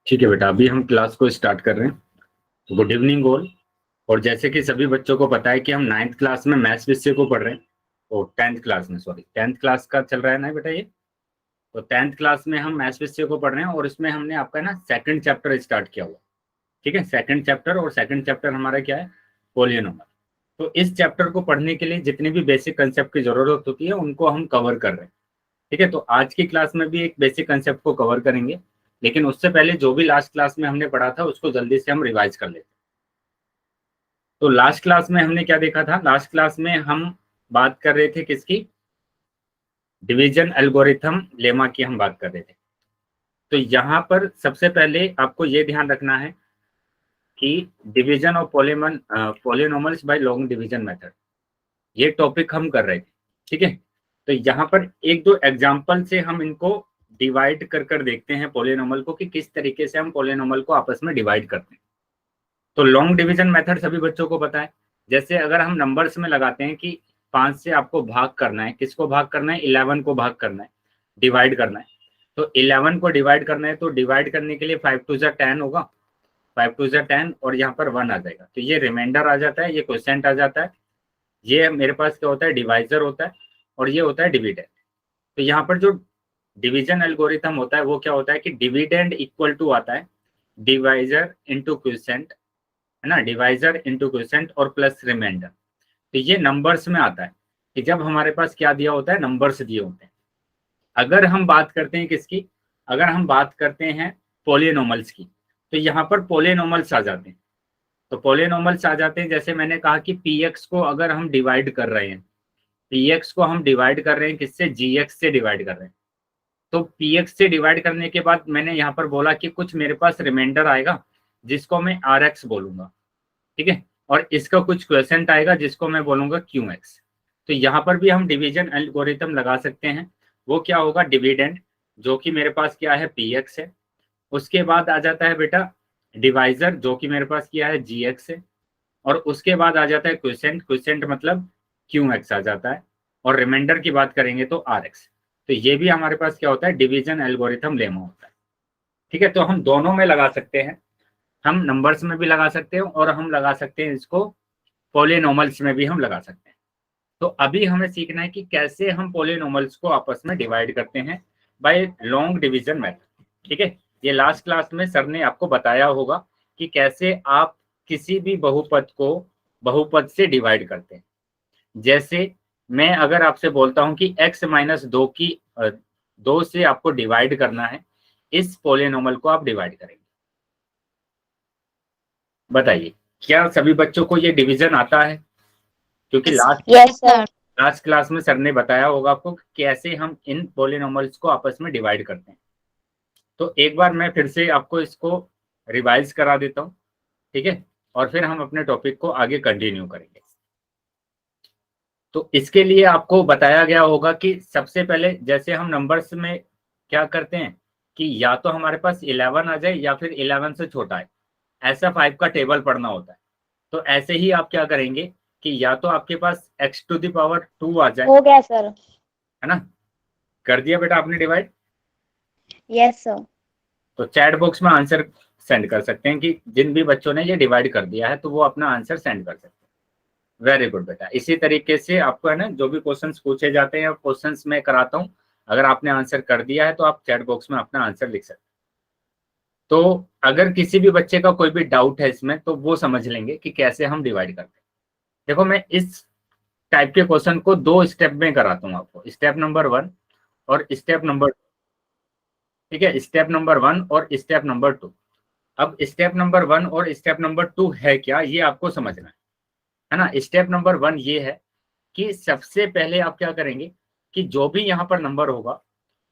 ठीक है बेटा, अभी हम क्लास को स्टार्ट कर रहे हैं। Good evening all. और जैसे कि सभी बच्चों को पता है कि हम 9th क्लास में मैथ्स विषय को पढ़ रहे हैं। और 10th क्लास में, सॉरी 10th क्लास का चल रहा है ना बेटा ये। तो 10th क्लास में हम मैथ्स विषय को पढ़ रहे हैं और इसमें हमने आपका ना सेकंड चैप्टर स्टार्ट किया हुआ। ठीक है, सेकंड चैप्टर। और सेकंड चैप्टर हमारा क्या है? पॉलिनोमियल। तो इस चैप्टर को पढ़ने के लिए जितनी भी बेसिक कंसेप्ट की जरूरत होती है उनको हम कवर कर रहे हैं। ठीक है, तो आज की क्लास में भी एक बेसिक कंसेप्ट को कवर करेंगे, लेकिन उससे पहले जो भी लास्ट क्लास में हमने पढ़ा था उसको जल्दी से हम रिवाइज कर लेते हैं। तो लास्ट क्लास में हमने क्या देखा था? लास्ट क्लास में हम बात कर रहे थे किसकी? डिवीजन एल्गोरिथम लेमा की हम बात कर रहे थे। तो यहाँ पर सबसे पहले आपको ये ध्यान रखना है कि division of polynomials by long division method, ये टॉपिक हम कर रहे थे। ठीक है, तो यहाँ पर एक दो एग्जाम्पल से हम इनको डिवाइड कर देखते हैं पॉलिनोमियल को, कि किस तरीके से हम पॉलिनोमियल को आपस में डिवाइड करते हैं। तो लॉन्ग डिवीजन मेथड सभी बच्चों को पता है। जैसे अगर हम नंबर्स में लगाते हैं कि 5 से आपको भाग करना है, किसको भाग करना है? 11 को भाग करना है, डिवाइड करना है। तो 11 को डिवाइड करना है, तो डिवाइड करने के लिए 5 2 10 होगा, 5 2 10, और यहाँ पर 1 आ जाएगा। तो ये रिमाइंडर आ जाता है, ये क्वोशिएंट आ जाता है। ये मेरे पास क्या होता है? डिवाइजर होता है, और ये होता है डिविडेंड। तो यहाँ पर जो डिवीजन एल्गोरिथम होता है वो क्या होता है कि डिविडेंड इक्वल टू आता है डिवाइजर इंटू क्वोशिएंट, है ना, डिवाइजर इंटू क्वोशिएंट और प्लस रिमाइंडर। तो ये नंबर्स में आता है कि जब हमारे पास क्या दिया होता है? नंबर्स दिए होते हैं। अगर हम बात करते हैं किसकी? अगर हम बात करते हैं पॉलिनोमियल्स की, तो यहाँ पर पॉलिनोमियल्स आ जाते हैं। तो पॉलिनोमियल्स आ जाते हैं, जैसे मैंने कहा कि px को अगर हम डिवाइड कर रहे हैं, px को हम डिवाइड कर रहे हैं किससे? gx से डिवाइड कर रहे हैं। तो px से डिवाइड करने के बाद मैंने यहाँ पर बोला कि कुछ मेरे पास रिमाइंडर आएगा जिसको मैं rx बोलूंगा। ठीक है, और इसका कुछ क्वोशिएंट आएगा जिसको मैं बोलूंगा qx। तो यहाँ पर भी हम डिवीजन एल्गोरिथम लगा सकते हैं। वो क्या होगा? डिविडेंड, जो कि मेरे पास क्या है? px है। उसके बाद आ जाता है बेटा डिवाइजर, जो कि मेरे पास क्या है? gx है। और उसके बाद आ जाता है क्वोशिएंट, क्वोशिएंट मतलब qx आ जाता है। और रिमाइंडर की बात करेंगे तो rx। तो ये भी हमारे पास क्या होता है? डिवीजन एल्गोरिथम लेमा होता है। ठीक है, तो हम दोनों में लगा सकते हैं, हम नंबर्स में भी लगा सकते हैं और हम लगा सकते हैं इसको पॉलिनोमियल्स में भी हम लगा सकते हैं। तो अभी हमें सीखना है कि कैसे हम पॉलिनोमियल्स को आपस में डिवाइड करते हैं बाय लॉन्ग डिवीजन मेथड। ठीक है, ये लास्ट क्लास में सर ने आपको बताया होगा कि कैसे आप किसी भी बहुपद को बहुपद से डिवाइड करते हैं। जैसे मैं अगर आपसे बोलता हूं कि x माइनस 2 से आपको डिवाइड करना है, इस पॉलिनोमियल को आप डिवाइड करेंगे। बताइए, क्या सभी बच्चों को ये डिवीजन आता है? क्योंकि लास्ट क्लास में सर ने बताया होगा आपको कैसे हम इन पॉलिनोमियल्स को आपस में डिवाइड करते हैं। तो एक बार मैं फिर से आपको इसको रिवाइज करा देता हूँ। ठीक है, और फिर हम अपने टॉपिक को आगे कंटिन्यू करेंगे। तो इसके लिए आपको बताया गया होगा कि सबसे पहले जैसे हम नंबर्स में क्या करते हैं कि या तो हमारे पास 11 आ जाए या फिर 11 से छोटा है, ऐसा 5 का टेबल पढ़ना होता है। तो ऐसे ही आप क्या करेंगे कि या तो आपके पास x टू द पावर 2 आ जाए। हो गया सर। है ना? कर दिया बेटा आपने डिवाइड? Yes sir. तो चैट बॉक्स में आंसर सेंड कर सकते हैं कि जिन भी बच्चों ने ये डिवाइड कर दिया है तो वो अपना आंसर सेंड कर सकते हैं। वेरी गुड बेटा। इसी तरीके से आपको है ना जो भी क्वेश्चंस पूछे जाते हैं क्वेश्चंस मैं कराता हूँ, अगर आपने आंसर कर दिया है तो आप चैट बॉक्स में अपना आंसर लिख सकते हैं। तो अगर किसी भी बच्चे का कोई भी डाउट है इसमें तो वो समझ लेंगे कि कैसे हम डिवाइड करते हैं। देखो, मैं इस टाइप के क्वेश्चन को 2 स्टेप में कराता हूँ आपको, स्टेप नंबर 1 और स्टेप नंबर 2। ठीक है, स्टेप नंबर 1 और स्टेप नंबर 2। अब स्टेप नंबर 1 और स्टेप नंबर 2 है क्या, ये आपको समझना है ना। स्टेप नंबर 1 ये है कि सबसे पहले आप क्या करेंगे कि जो भी यहाँ पर नंबर होगा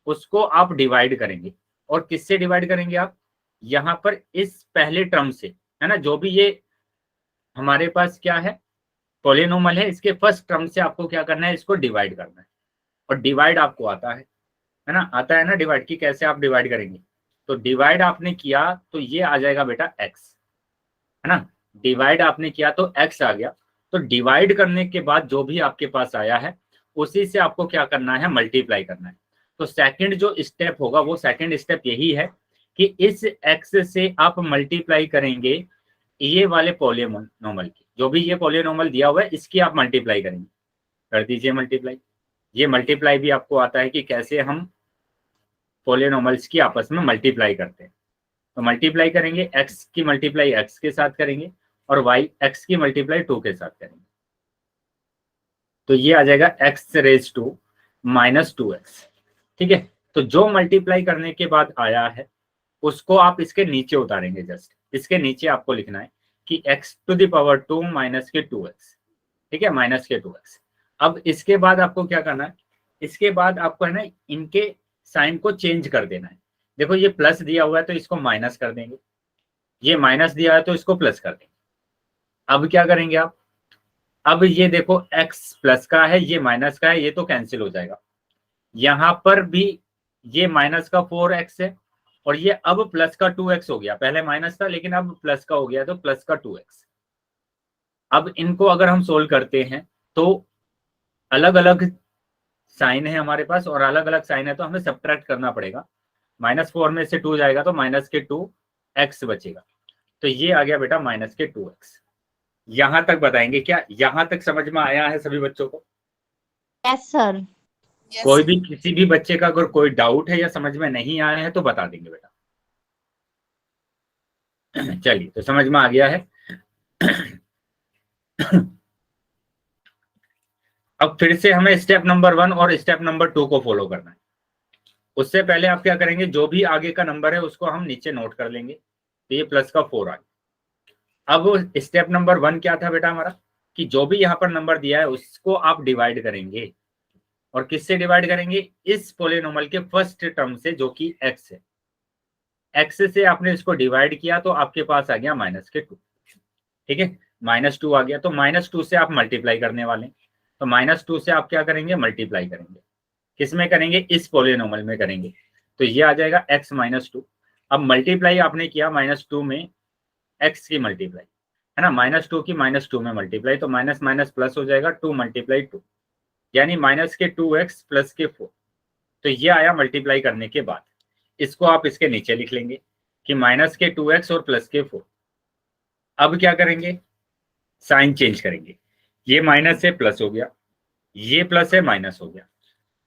उसको आप डिवाइड करेंगे। और किससे डिवाइड करेंगे आप? यहाँ पर इस पहले टर्म से, है ना, जो भी ये हमारे पास क्या है? पॉलिनोमियल है, इसके फर्स्ट टर्म से आपको क्या करना है? इसको डिवाइड करना है। और डिवाइड आपको आता है ना, आता है ना डिवाइड की कैसे आप डिवाइड करेंगे। तो डिवाइड आपने किया तो ये आ जाएगा बेटा x, है ना। डिवाइड आपने किया तो x आ गया। तो डिवाइड करने के बाद जो भी आपके पास आया है उसी से आपको क्या करना है? मल्टीप्लाई करना है। तो सेकंड जो स्टेप होगा वो सेकंड स्टेप यही है कि इस x से आप मल्टीप्लाई करेंगे ये वाले पॉलीनोमल की, जो भी ये पॉलीनोमल दिया हुआ है इसकी आप मल्टीप्लाई करेंगे। कर दीजिए मल्टीप्लाई। ये मल्टीप्लाई भी आपको आता है कि कैसे हम पॉलीनोमल्स की आपस में मल्टीप्लाई करते हैं। तो मल्टीप्लाई करेंगे, x की मल्टीप्लाई x के साथ करेंगे और y x की मल्टीप्लाई 2 के साथ करेंगे। तो ये आ जाएगा x रेज टू -2x। ठीक है, तो जो मल्टीप्लाई करने के बाद आया है उसको आप इसके नीचे उतारेंगे। जस्ट इसके नीचे आपको लिखना है कि x⁻² माइनस के 2x। ठीक है, माइनस के 2x। अब इसके बाद आपको क्या करना है, इसके बाद आपको है ना इनके साइन को चेंज कर देना है। देखो ये प्लस दिया हुआ है तो इसको माइनस कर देंगे, ये माइनस दिया है तो इसको प्लस कर देंगे। अब क्या करेंगे आप, अब ये देखो x प्लस का है, ये माइनस का है, ये तो कैंसिल हो जाएगा। यहां पर भी ये माइनस का 4x है और ये अब प्लस का 2x हो गया। पहले माइनस था लेकिन अब प्लस का हो गया, तो प्लस का 2x। अब इनको अगर हम सोल्व करते हैं तो अलग अलग साइन है हमारे पास और अलग अलग साइन है तो हमें सब्ट्रैक्ट करना पड़ेगा। -4 में से 2 जाएगा तो -2x बचेगा। तो ये आ गया बेटा -2x। यहां तक बताएंगे क्या? यहां तक समझ में आया है सभी बच्चों को? Yes sir. कोई भी किसी भी बच्चे का अगर कोई डाउट है या समझ में नहीं आया है तो बता देंगे बेटा। चलिए, तो समझ में आ गया है। अब फिर से हमें स्टेप नंबर 1 और स्टेप नंबर 2 को फॉलो करना है। उससे पहले आप क्या करेंगे, जो भी आगे का नंबर है उसको हम नीचे नोट कर लेंगे। तो ये प्लस का 4 आ गया। अब स्टेप नंबर 1 क्या था बेटा हमारा, कि जो भी यहाँ पर नंबर दिया है उसको आप डिवाइड करेंगे। और किससे डिवाइड करेंगे? इस पॉलीनोमल के फर्स्ट टर्म से जो कि x है। x से आपने इसको डिवाइड किया तो आपके पास आ गया -2। ठीक है, -2 आ गया तो -2 से आप मल्टीप्लाई करने वाले हैं। तो -2 से आप क्या करेंगे, मल्टीप्लाई करेंगे। किस में करेंगे? इस पॉलीनोमल में करेंगे। तो ये आ जाएगा x -2। अब मल्टीप्लाई आपने किया -2 में x की मल्टीप्लाई, है ना, -2 की -2 में मल्टीप्लाई, तो माइनस माइनस प्लस हो जाएगा, 2 × 2 यानी -2x प्लस के 4। तो ये आया मल्टीप्लाई करने के बाद। इसको आप इसके नीचे लिख लेंगे कि -2x और +4। अब क्या करेंगे, साइन चेंज करेंगे। ये माइनस से प्लस हो गया, ये प्लस है माइनस हो गया।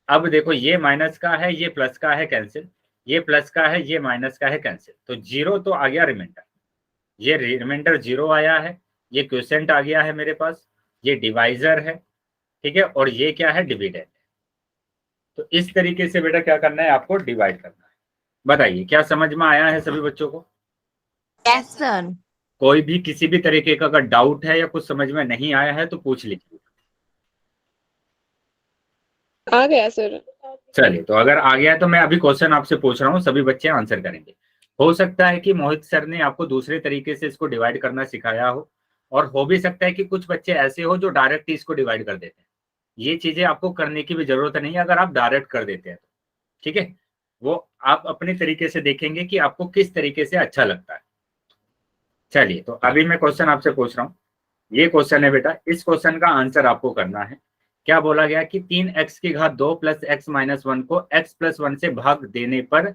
अब देखो ये माइनस का है, ये प्लस का है, कैंसिल। ये प्लस का है, ये माइनस का है, कैंसिल। तो 0 तो आ गया रिमाइंडर। ये रिमाइंडर 0 आया है, ये क्वोशिएंट आ गया है मेरे पास, ये डिवाइजर है। ठीक है, और ये क्या है, डिविडेंड। तो इस तरीके से बेटा क्या करना है, आपको डिवाइड करना है। बताइए क्या समझ में आया है सभी बच्चों को? Yes sir. कोई भी किसी भी तरीके का अगर डाउट है या कुछ समझ में नहीं आया है तो पूछ लीजिए। आ गया सर। चलिए, तो अगर आ गया है तो मैं अभी क्वेश्चन आपसे पूछ रहा हूँ, सभी बच्चे आंसर करेंगे। हो सकता है कि मोहित सर ने आपको दूसरे तरीके से इसको डिवाइड करना सिखाया हो, और हो भी सकता है कि कुछ बच्चे ऐसे हो जो डायरेक्ट इसको डिवाइड कर देते हैं। ये चीजें आपको करने की भी जरूरत नहीं है अगर आप डायरेक्ट कर देते हैं तो। ठीक है, वो आप अपने तरीके से देखेंगे कि आपको किस तरीके से अच्छा लगता है। चलिए, तो अभी मैं क्वेश्चन आपसे पूछ रहा हूँ। ये क्वेश्चन है बेटा, इस क्वेश्चन का आंसर आपको करना है। क्या बोला गया कि 3x⁻² + x-1 को x+1 से भाग देने पर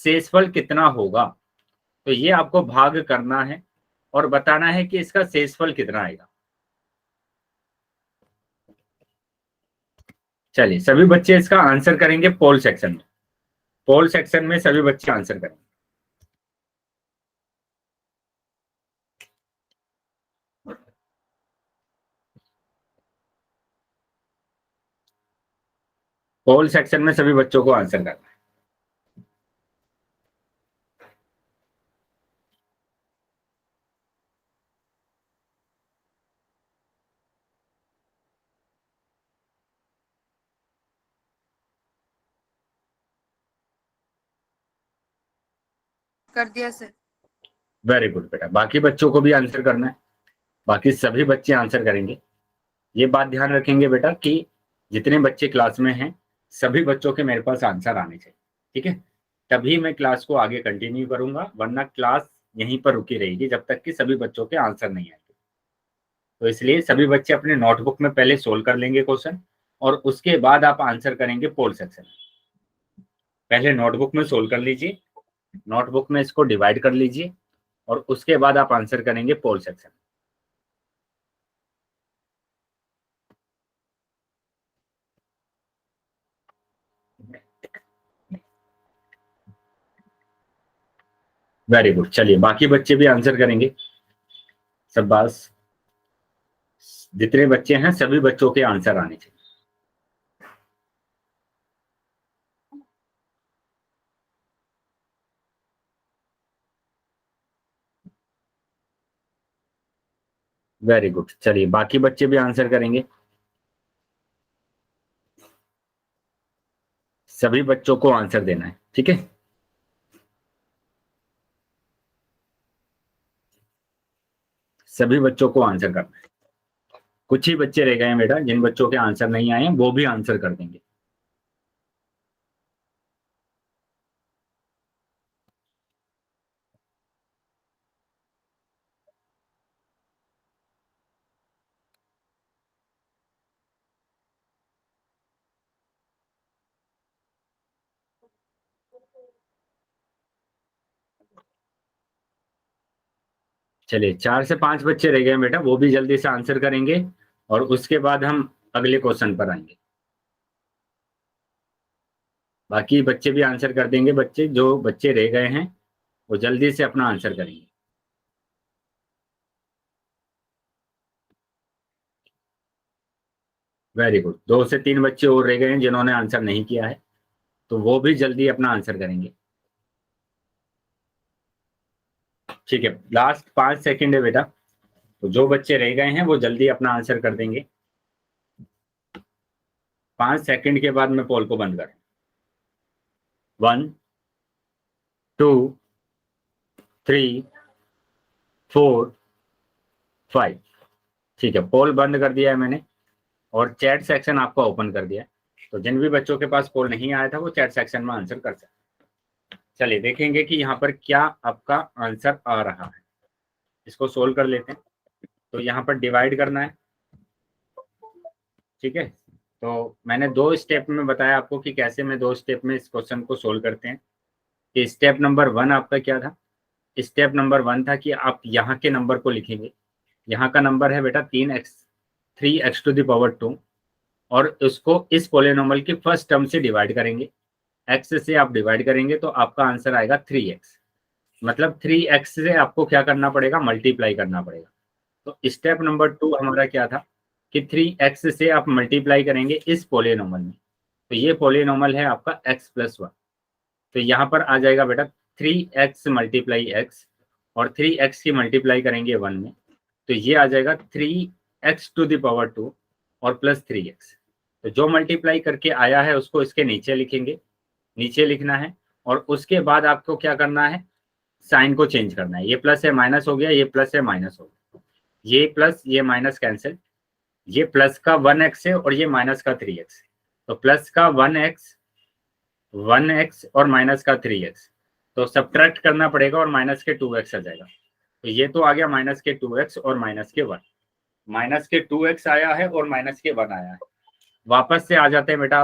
शेषफल कितना होगा। तो ये आपको भाग करना है और बताना है कि इसका शेषफल कितना आएगा। चलिए, सभी बच्चे इसका आंसर करेंगे पोल सेक्शन में। पोल सेक्शन में सभी बच्चे आंसर करेंगे। पोल सेक्शन में सभी बच्चों को आंसर करना है। कर दिया सर। वेरी गुड बेटा, बाकी बच्चों को भी आंसर करना है। बाकी सभी बच्चे आंसर करेंगे। ये बात ध्यान रखेंगे बेटा कि जितने बच्चे क्लास में हैं सभी बच्चों के मेरे पास आंसर आने चाहिए। ठीक है, तभी मैं क्लास को आगे कंटिन्यू करूंगा, वरना क्लास यहीं पर रुकी रहेगी जब तक कि सभी बच्चों के आंसर नहीं आएंगे। तो इसलिए सभी बच्चे अपने नोटबुक में पहले सोल्व कर लेंगे क्वेश्चन, और उसके बाद आप आंसर करेंगे पोल सेक्शन में। पहले नोटबुक में सोल्व कर लीजिए, नोटबुक में इसको डिवाइड कर लीजिए और उसके बाद आप आंसर करेंगे पोल सेक्शन। वेरी गुड, चलिए बाकी बच्चे भी आंसर करेंगे। सब बस जितने बच्चे हैं सभी बच्चों के आंसर आने चाहिए। वेरी गुड, चलिए बाकी बच्चे भी आंसर करेंगे। सभी बच्चों को आंसर देना है, ठीक है। सभी बच्चों को आंसर करना है। कुछ ही बच्चे रह गए हैं बेटा, जिन बच्चों के आंसर नहीं आए हैं वो भी आंसर कर देंगे। चलिए 4 से 5 बच्चे रह गए हैं बेटा, वो भी जल्दी से आंसर करेंगे और उसके बाद हम अगले क्वेश्चन पर आएंगे। बाकी बच्चे भी आंसर कर देंगे। बच्चे जो बच्चे रह गए हैं वो जल्दी से अपना आंसर करेंगे। वेरी गुड, 2 से 3 बच्चे और रह गए हैं जिन्होंने आंसर नहीं किया है, तो वो भी जल्दी अपना आंसर करेंगे। ठीक है, लास्ट 5 सेकंड है बेटा, तो जो बच्चे रह गए हैं वो जल्दी अपना आंसर कर देंगे। 5 सेकंड के बाद मैं पोल को बंद कर 1 2 3 4 5। ठीक है, पोल बंद कर दिया है मैंने और चैट सेक्शन आपका ओपन कर दिया है। तो जिन भी बच्चों के पास पोल नहीं आया था वो चैट सेक्शन में आंसर कर सकते। चलिए देखेंगे कि यहाँ पर क्या आपका आंसर आ रहा है। इसको सोल्व कर लेते हैं। तो यहाँ पर डिवाइड करना है, ठीक है। तो मैंने 2 स्टेप में बताया आपको कि कैसे मैं 2 स्टेप में इस क्वेश्चन को सोल्व करते हैं। कि स्टेप नंबर 1 आपका क्या था? स्टेप नंबर 1 था कि आप यहाँ के नंबर को लिखेंगे। यहाँ का नंबर है बेटा 3x टू द पावर 2 और उसको इस पोलिनोमियल की फर्स्ट टर्म से डिवाइड करेंगे। x से आप डिवाइड करेंगे तो आपका आंसर आएगा 3x। मतलब 3x से आपको क्या करना पड़ेगा? मल्टीप्लाई करना पड़ेगा। तो स्टेप नंबर 2 हमारा क्या था कि 3x से आप मल्टीप्लाई करेंगे इस पोलिनोमियल में। तो ये पोलिनोमियल है आपका x+1। तो यहाँ पर आ जाएगा बेटा 3x मल्टीप्लाई x और 3x की मल्टीप्लाई करेंगे 1 में, तो ये आ जाएगा 3x टू द पावर 2 और प्लस 3x। तो जो मल्टीप्लाई करके आया है उसको इसके नीचे लिखेंगे, नीचे लिखना है। और उसके बाद आपको क्या करना है? साइन को चेंज करना है। ये प्लस है माइनस हो गया, ये प्लस है माइनस हो गया, ये प्लस ये माइनस कैंसिल। ये प्लस का 1x है और ये माइनस का 3x। तो प्लस का 1x और माइनस का 3x, तो सब्ट्रैक्ट करना पड़ेगा और माइनस के 2x आ जाएगा। तो ये तो आ गया माइनस के 2x और माइनस के 1। माइनस के 2x आया है और माइनस के 1 आया है। वापस से आ जाते हैं बेटा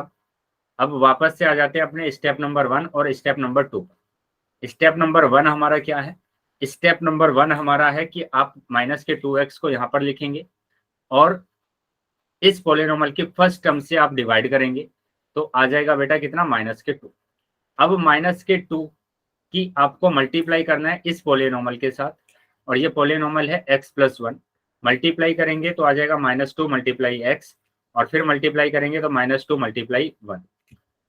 अब वापस से आ जाते हैं अपने स्टेप नंबर 1 और स्टेप नंबर 2 पर। स्टेप नंबर 1 हमारा क्या है? स्टेप नंबर 1 हमारा है कि आप माइनस के 2x को यहाँ पर लिखेंगे और इस पोलिनोमियल की फर्स्ट टर्म से आप डिवाइड करेंगे। तो आ जाएगा बेटा कितना? माइनस के 2। अब माइनस के 2 की आपको मल्टीप्लाई करना है इस पोलिनोमियल के साथ, और ये पोलिनोमियल है x+1। मल्टीप्लाई करेंगे तो आ जाएगा -2 मल्टीप्लाई x और फिर मल्टीप्लाई करेंगे तो -2 मल्टीप्लाई 1।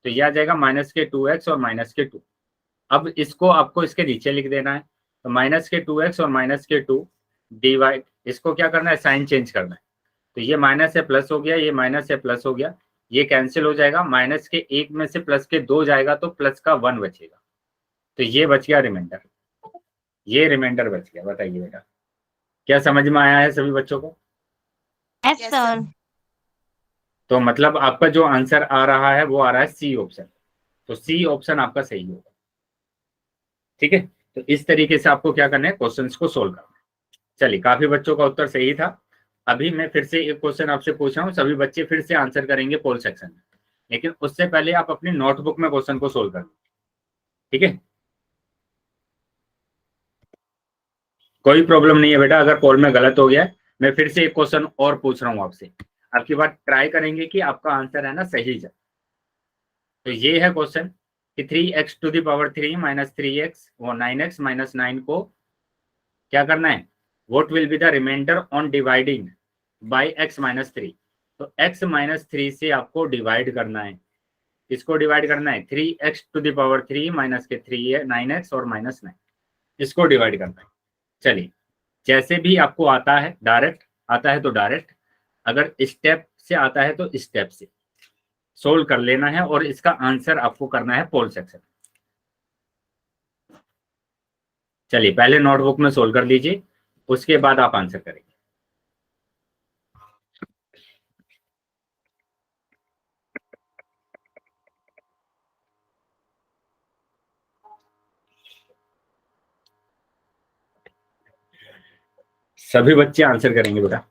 तो ये आ जाएगा माइनस के 2x और माइनस के 2। अब इसको आपको इसके नीचे लिख देना है। तो माइनस के 2x और माइनस के 2 डिवाइड, इसको क्या करना है? साइन चेंज करना है। तो ये माइनस से प्लस हो गया, ये माइनस से प्लस हो गया, ये कैंसिल हो जाएगा। माइनस के 1 में से प्लस के 2 जाएगा तो प्लस का 1 बचेगा। तो ये बच गया रिमाइंडर, ये रिमाइंडर बच गया। बताइए बेटा क्या समझ में आया है सभी बच्चों को? Yes sir. तो मतलब आपका जो आंसर आ रहा है वो आ रहा है सी ऑप्शन। तो सी ऑप्शन आपका सही होगा, ठीक है। तो इस तरीके से आपको क्या करना है? क्वेश्चंस को सोल्व करना है। चलिए काफी बच्चों का उत्तर सही था। अभी मैं फिर से एक क्वेश्चन आपसे पूछ रहा हूँ, सभी बच्चे फिर से आंसर करेंगे पोल सेक्शन में, लेकिन उससे पहले आप अपनी नोटबुक में क्वेश्चन को सोल्व कर, ठीक है। कोई प्रॉब्लम नहीं है बेटा, अगर पोल में गलत हो गया मैं फिर से एक क्वेश्चन और पूछ रहा हूँ आपसे, आपकी बात ट्राई करेंगे कि आपका आंसर है ना सही जाए। तो ये है क्वेश्चन कि 3x⁻³ माइनस 3x और 9x माइनस 9 को क्या करना है, what will be the remainder on dividing by x minus 3। तो x माइनस 3 से आपको डिवाइड करना है, इसको डिवाइड करना है 3x⁻³ माइनस के 3 9x और माइनस 9, इसको डिवाइड करना है। चलिए, जैसे भी आपको आता है, डायरेक्ट आता है तो डायरेक्ट, अगर स्टेप से आता है तो स्टेप से सोल्व कर लेना है और इसका आंसर आपको करना है पोल सेक्शन। चलिए पहले नोटबुक में सोल्व कर लीजिए, उसके बाद आप आंसर करेंगे। सभी बच्चे आंसर करेंगे बेटा।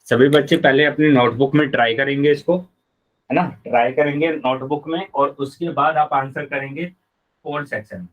सभी बच्चे पहले अपनी नोटबुक में ट्राई करेंगे इसको, है ना, ट्राई करेंगे नोटबुक में और उसके बाद आप आंसर करेंगे पोल सेक्शन में।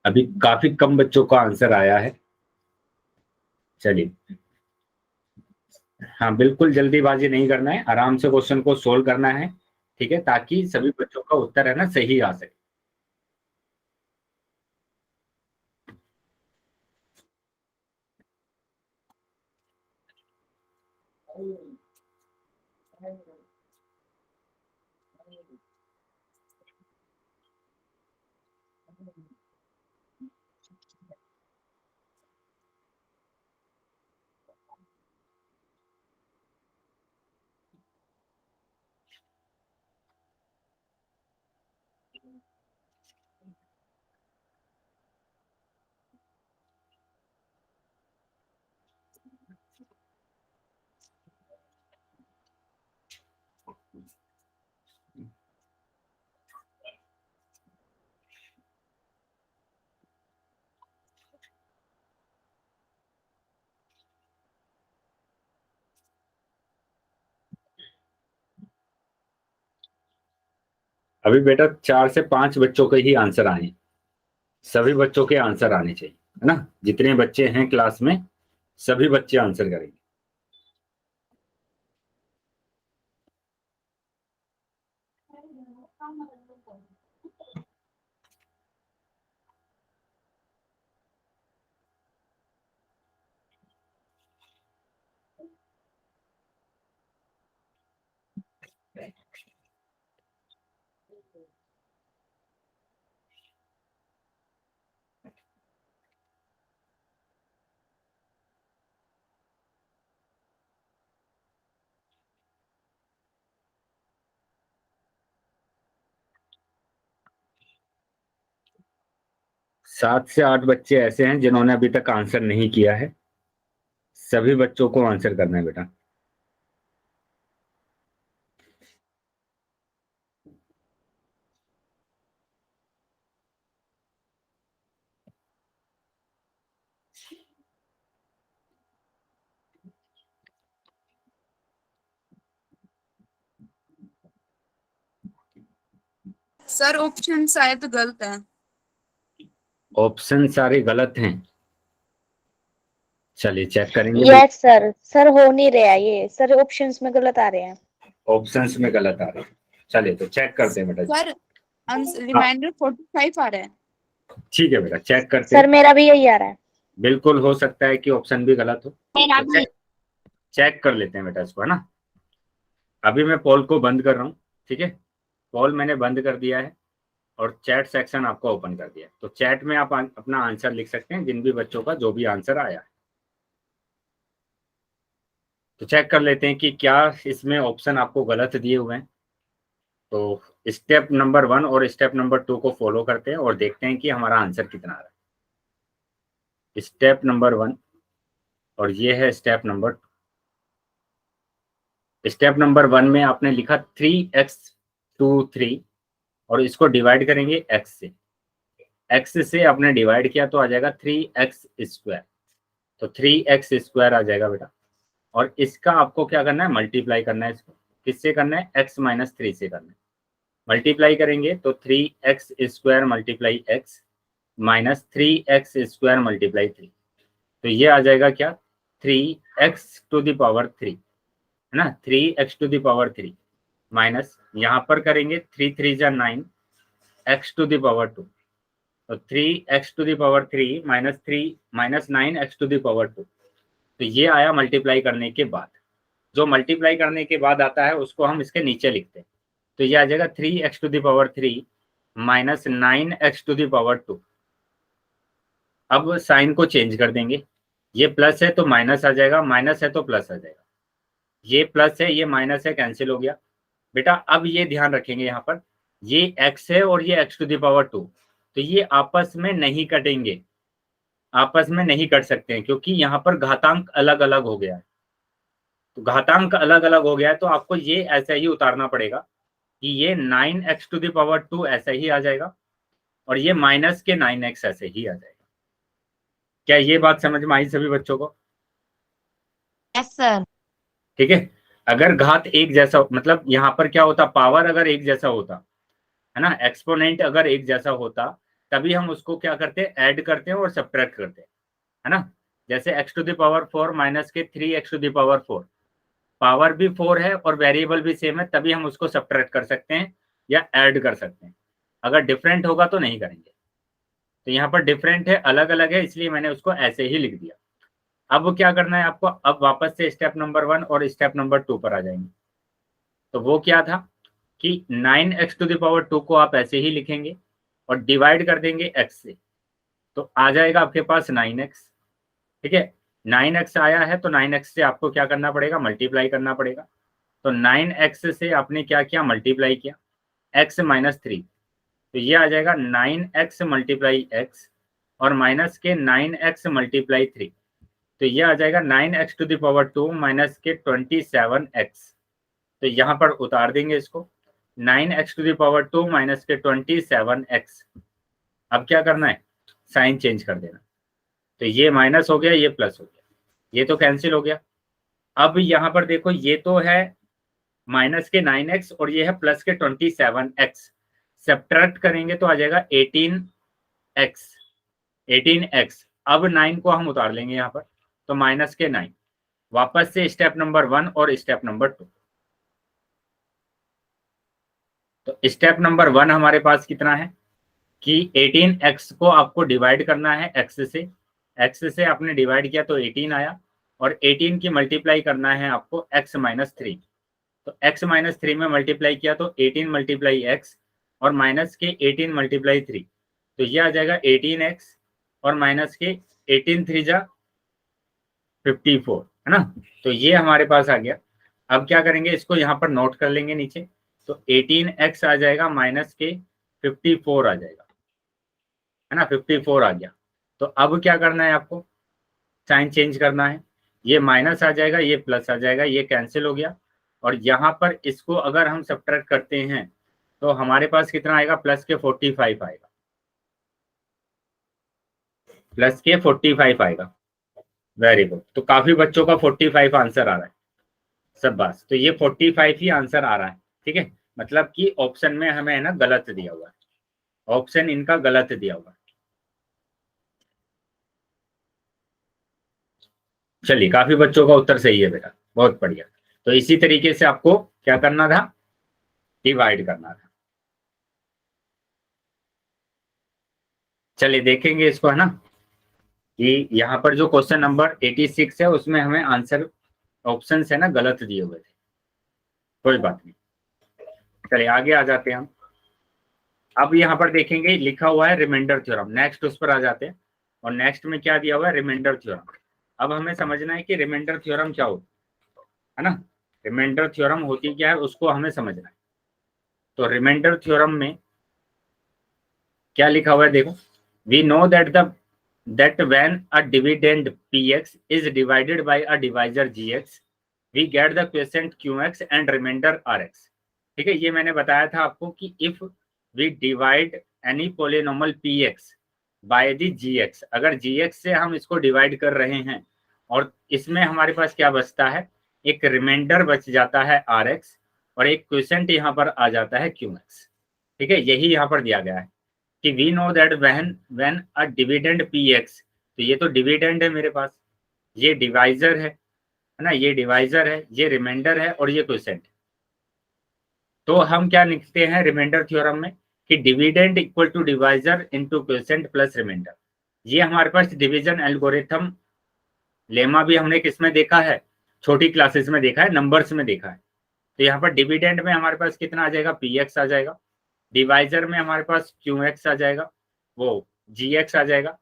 अभी काफी कम बच्चों का आंसर आया है। चलिए, हाँ बिल्कुल जल्दीबाजी नहीं करना है, आराम से क्वेश्चन को सोल्व करना है, ठीक है, ताकि सभी बच्चों का उत्तर है ना सही आ सके। अभी बेटा 4 से 5 बच्चों के ही आंसर आए, सभी बच्चों के आंसर आने चाहिए, है ना, जितने बच्चे हैं क्लास में सभी बच्चे आंसर करेंगे। सात से आठ बच्चे ऐसे हैं जिन्होंने अभी तक आंसर नहीं किया है, सभी बच्चों को आंसर करना है बेटा। सर ऑप्शन शायद गलत है। ऑप्शन सारे गलत हैं, चलिए चेक करेंगे। यस सर, सर हो नहीं रहा ये, सर ऑप्शंस में गलत आ रहे हैं। ऑप्शंस में गलत आ रहे हैं, चलिए तो चेक करते हैं बेटा। सर रिमाइंडर 45 आ रहा है। ठीक है बेटा, चेक करते सर हैं। मेरा भी यही आ रहा है। बिल्कुल हो सकता है कि ऑप्शन भी गलत हो, मेरा तो भी। चेक कर लेते हैं बेटा इसको, है ना। अभी मैं पोल को बंद कर रहा हूँ, ठीक है। पोल मैंने बंद कर दिया है और चैट सेक्शन आपको ओपन कर दिया है। तो चैट में आप अपना आंसर लिख सकते हैं, जिन भी बच्चों का जो भी आंसर आया है। तो चेक कर लेते हैं कि क्या इसमें ऑप्शन आपको गलत दिए हुए हैं। तो स्टेप नंबर 1 और स्टेप नंबर 2 को फॉलो करते हैं और देखते हैं कि हमारा आंसर कितना आ रहा है। स्टेप नंबर 1 और ये है स्टेप नंबर 2। स्टेप नंबर 1 में आपने लिखा 3x/3 और इसको डिवाइड करेंगे x से। x से आपने डिवाइड किया तो आ जाएगा 3x²। तो 3x² आ जाएगा बेटा। और इसका आपको क्या करना है, मल्टीप्लाई करना है इसको। किससे करना है, x-3 से करना है। मल्टीप्लाई करेंगे तो 3x² multiply x minus 3x² multiply 3। तो ये आ जाएगा क्या, 3x⁻3, है ना। 3x⁻3 माइनस यहाँ पर करेंगे 3 3 जा 9 x⁻2। तो 3x⁻3 माइनस 3 माइनस 9x⁻2। तो ये आया मल्टीप्लाई करने के बाद। जो मल्टीप्लाई करने के बाद आता है उसको हम इसके नीचे लिखते हैं। तो ये आ जाएगा 3x⁻3 माइनस 9x⁻2। अब साइन को चेंज कर देंगे। ये प्लस है तो माइनस आ जाएगा, माइनस है तो प्लस आ जाएगा। ये प्लस है, ये माइनस है, कैंसिल हो गया बेटा। अब ये ध्यान रखेंगे, यहाँ पर ये x है और ये x⁻2, तो ये आपस में नहीं कटेंगे, आपस में नहीं कट सकते हैं, क्योंकि यहाँ पर घातांक अलग अलग हो गया है। तो घातांक अलग अलग हो गया है तो आपको ये ऐसा ही उतारना पड़ेगा कि ये 9x⁻2 ऐसा ही आ जाएगा और ये माइनस के 9x ऐसे ही आ जाएगा। क्या ये बात समझ में आई सभी बच्चों को? Yes sir. ठीक है। अगर घात एक जैसा, मतलब यहाँ पर क्या होता, पावर अगर एक जैसा होता, है ना, एक्सपोनेंट अगर एक जैसा होता, तभी हम उसको क्या करते हैं, ऐड करते हैं और सब्ट्रैक्ट करते हैं, है ना। जैसे x⁻4 माइनस के 3x⁻4, पावर भी 4 है और वेरिएबल भी सेम है, तभी हम उसको सब्ट्रैक्ट कर सकते हैं या ऐड कर सकते हैं। अगर डिफरेंट होगा तो नहीं करेंगे। तो यहाँ पर डिफरेंट है, अलग अलग है, इसलिए मैंने उसको ऐसे ही लिख दिया। अब क्या करना है आपको, अब वापस से स्टेप नंबर 1 और स्टेप नंबर 2 पर आ जाएंगे। तो वो क्या था कि 9x⁻2 को आप ऐसे ही लिखेंगे और डिवाइड कर देंगे x से। तो आ जाएगा आपके पास 9x, ठीक है। 9x आया है तो 9x से आपको क्या करना पड़ेगा, मल्टीप्लाई करना पड़ेगा। तो 9x से आपने क्या किया, मल्टीप्लाई किया x-3। तो ये आ जाएगा 9x मल्टीप्लाई x और माइनस के 9x मल्टीप्लाई 3। तो ये आ जाएगा 9x⁻2 माइनस के 27x। तो यहाँ पर उतार देंगे इसको, 9x⁻2 माइनस के 27x। अब क्या करना है, साइन चेंज कर देना। तो ये माइनस हो गया, ये प्लस हो गया, ये तो कैंसिल हो गया। अब यहाँ पर देखो, ये तो है माइनस के 9x और ये है प्लस के 27x। सब्ट्रैक्ट करेंगे तो आ जाएगा 18x। अब 9 को हम उतार लेंगे यहाँ पर, तो माइनस के 9। वापस से स्टेप नंबर 1 और स्टेप नंबर 2। तो स्टेप नंबर 1 हमारे पास कितना है कि 18x को आपको डिवाइड करना है x से। x से आपने डिवाइड किया तो 18 आया और 18 की मल्टीप्लाई करना है आपको x-3। तो x-3 में मल्टीप्लाई किया तो 18 मल्टीप्लाई x और माइनस के 18 मल्टीप्लाई 3। तो ये आ जाएगा 18x और माइनस के 18 3 जा 54, है ना। तो ये हमारे पास आ गया। अब क्या करेंगे, इसको यहाँ पर नोट कर लेंगे नीचे। तो 18x आ जाएगा माइनस के 54 आ जाएगा, है ना। 54 आ गया। तो अब क्या करना है आपको, साइन चेंज करना है। ये माइनस आ जाएगा, ये प्लस आ जाएगा, ये कैंसिल हो गया। और यहाँ पर इसको अगर हम सब्ट्रैक्ट करते हैं तो हमारे पास कितना आएगा, प्लस के 45 आएगा, प्लस के 45 आएगा। Very good. तो काफी बच्चों का 45 आंसर आ रहा है सब बात। तो ये 45 ही आंसर आ रहा है, ठीक है। मतलब कि ऑप्शन में हमें है ना गलत दिया हुआ है, ऑप्शन इनका गलत दिया हुआ है। चलिए, काफी बच्चों का उत्तर सही है बेटा, बहुत बढ़िया। तो इसी तरीके से आपको क्या करना था, डिवाइड करना था। चलिए देखेंगे इसको, है ना, कि यहाँ पर जो क्वेश्चन नंबर 86 है उसमें हमें आंसर ऑप्शन है ना गलत दिए हुए थे, कोई बात नहीं। चलिए आगे आ जाते हैं हम। अब यहाँ पर देखेंगे लिखा हुआ है रिमाइंडर थ्योरम, नेक्स्ट उस पर आ जाते हैं। और नेक्स्ट में क्या दिया हुआ है, रिमाइंडर थ्योरम। अब हमें समझना है कि रिमाइंडर थ्योरम क्या होता है ना, रिमाइंडर थ्योरम होती क्या है उसको हमें समझना है। तो रिमाइंडर थ्योरम में क्या लिखा हुआ है देखो, we know that when a dividend px is divided by a divisor gx we get the quotient qx and remainder rx। ठीक है, ये मैंने बताया था आपको कि if we divide any polynomial px by the gx, अगर gx से हम इसको डिवाइड कर रहे हैं और इसमें हमारे पास क्या बचता है, एक रिमाइंडर बच जाता है rx और एक क्वोशिएंट यहाँ पर आ जाता है qx। ठीक है, यही यहाँ पर दिया गया है कि we know that when a dividend px, तो ये तो डिविडेंड है मेरे पास, ये डिवाइजर है ना, ये डिवाइजर है, ये रिमाइंडर है और ये क्वोशिएंट। तो हम क्या लिखते हैं रिमाइंडर थ्योरम में कि dividend equal to divisor into quotient plus remainder. ये हमारे पास डिवीजन एल्गोरिथम लेमा भी हमने किसमें देखा है, छोटी क्लासेस में देखा है, नंबर्स में देखा है। तो यहाँ पर डिविडेंड में हमारे पास कितना आ जाएगा, px आ जाएगा, डिवाइजर में हमारे पास qx आ जाएगा, वो gx आ जाएगा,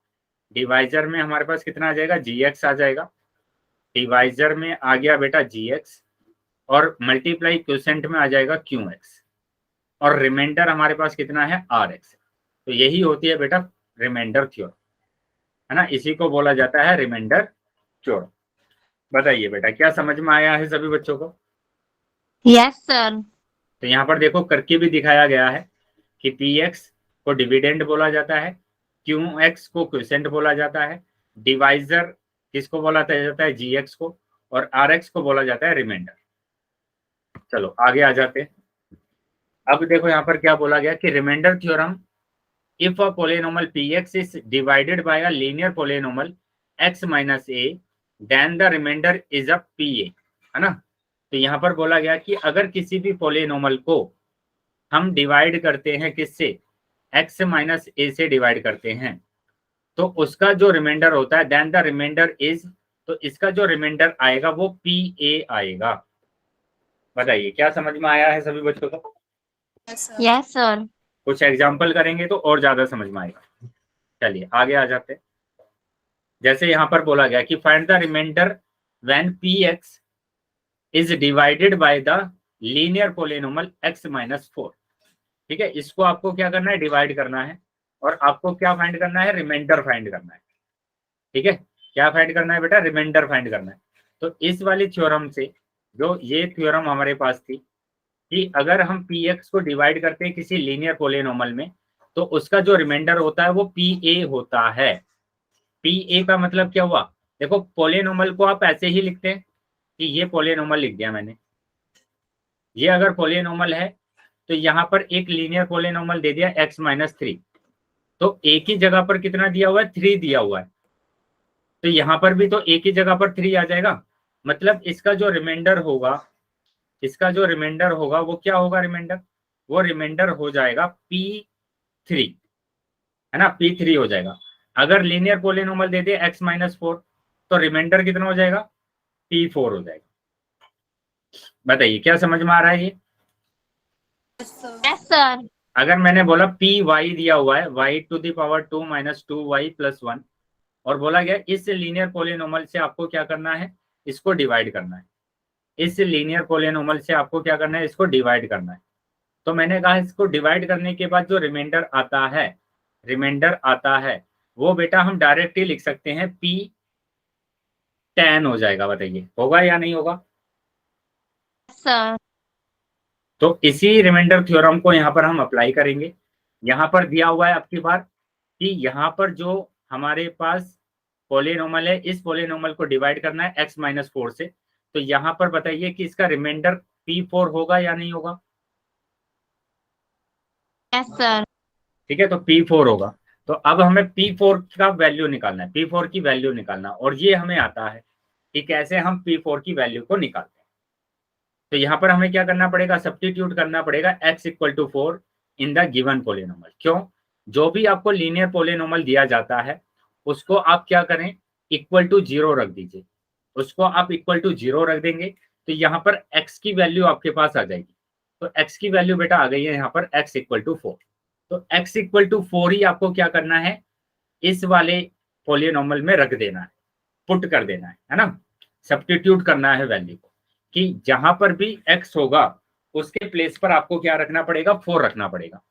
डिवाइजर में हमारे पास कितना आ जाएगा, gx आ जाएगा, डिवाइजर में आ गया बेटा gx और मल्टीप्लाई क्वोशिएंट में आ जाएगा qx और रिमाइंडर हमारे पास कितना है, rx। तो यही होती है बेटा रिमाइंडर थ्योरम, है ना, इसी को बोला जाता है रिमाइंडर थ्योरम। बताइए बेटा क्या समझ में आया है सभी बच्चों को? Yes sir. तो यहाँ पर देखो करके भी दिखाया गया है कि px को डिविडेंड बोला जाता है, qx को क्वोशिएंट बोला जाता है, डिवाइजर किसको बोला जाता है, gx को, और rx को बोला जाता है रिमाइंडर। चलो आगे आ जाते हैं। अब देखो यहाँ पर क्या बोला गया कि remainder theorem, if a polynomial px is divided by a linear polynomial x minus a then the remainder is a pa, है ना। तो यहाँ पर बोला गया कि अगर किसी भी पोलिनोमियल को हम डिवाइड करते हैं किससे, x माइनस a से डिवाइड करते हैं, तो उसका जो रिमाइंडर होता है देन द रिमाइंडर इज, तो इसका जो रिमाइंडर आएगा वो pa आएगा। बताइए क्या समझ में आया है सभी बच्चों को? Yes sir. कुछ एग्जाम्पल करेंगे तो और ज्यादा समझ में आएगा। चलिए आगे आ जाते हैं। जैसे यहाँ पर बोला गया कि find the remainder when px is divided by the linear polynomial x minus 4। ठीक है, इसको आपको क्या करना है, डिवाइड करना है और आपको क्या फाइंड करना है, रिमाइंडर फाइंड करना है। ठीक है, क्या फाइंड करना है बेटा, रिमाइंडर फाइंड करना है। तो इस वाली थ्योरम से, जो ये थ्योरम हमारे पास थी कि अगर हम px को डिवाइड करते हैं किसी लीनियर पोलिनोमियल में तो उसका जो रिमाइंडर होता है वो pa होता है। pa का मतलब क्या हुआ, देखो पोलिनोमियल को आप ऐसे ही लिखते हैं कि ये पोलिनोमियल लिख दिया मैंने, ये अगर पोलिनोमियल है तो यहाँ पर एक लीनियर पोलिनोमियल दे दिया x माइनस 3, तो एक ही जगह पर कितना दिया हुआ है, 3 दिया हुआ है, तो यहाँ पर भी तो एक ही जगह पर 3 आ जाएगा। मतलब इसका जो रिमाइंडर होगा, इसका जो रिमाइंडर होगा वो क्या होगा, रिमाइंडर, वो रिमाइंडर हो जाएगा p3, है ना, p3 हो जाएगा। अगर लीनियर पोलिनोमियल दे दे x माइनस 4 तो रिमाइंडर कितना हो जाएगा, p4 हो जाएगा। बताइए क्या समझ में आ रहा है ये? Yes sir. अगर मैंने बोला py दिया हुआ है y to the power 2 minus 2y plus 1 और बोला गया इस लीनियर पोलिनोमियल से आपको क्या करना है, इसको डिवाइड करना है, इस लीनियर पोलिनोमियल से आपको क्या करना है, इसको डिवाइड करना है। तो मैंने कहा इसको डिवाइड करने के बाद जो रिमाइंडर आता है, रिमाइंडर आता है वो बेटा हम डायरेक्ट ही लिख सकते हैं p10 हो जाएगा। बताइए होगा या नहीं होगा? सर। तो इसी रिमाइंडर थ्योरम को यहाँ पर हम अप्लाई करेंगे। यहाँ पर दिया हुआ है आपकी बार कि यहाँ पर जो हमारे पास पोलिनोमियल है, इस पोलिनोमियल को डिवाइड करना है x माइनस 4 से, तो यहाँ पर बताइए कि इसका रिमाइंडर p4 होगा या नहीं होगा? Yes sir. ठीक है, तो p4 होगा। तो अब हमें p4 का वैल्यू निकालना है, p4 की वैल्यू निकालना, और ये हमें आता है कि कैसे हम p4 की वैल्यू को निकालते हैं। तो यहाँ पर हमें क्या करना पड़ेगा, सब्स्टिट्यूट करना पड़ेगा x equal to 4 in the given polynomial. क्यों? जो भी आपको लीनियर पोलिनोमियल दिया जाता है उसको आप क्या करें, इक्वल टू 0 रख दीजिए। उसको आप इक्वल टू 0 रख देंगे तो यहाँ पर x की वैल्यू आपके पास आ जाएगी। तो x की वैल्यू बेटा आ गई है यहाँ पर x इक्वल टू 4। तो x इक्वल टू 4 ही आपको क्या करना है, इस वाले पॉलिनोमियल में रख देना है, पुट कर देना है ना, सब्स्टिट्यूट करना है वैल्यू को, कि जहां पर भी x होगा उसके प्लेस पर आपको क्या रखना पड़ेगा, 4 रखना पड़ेगा।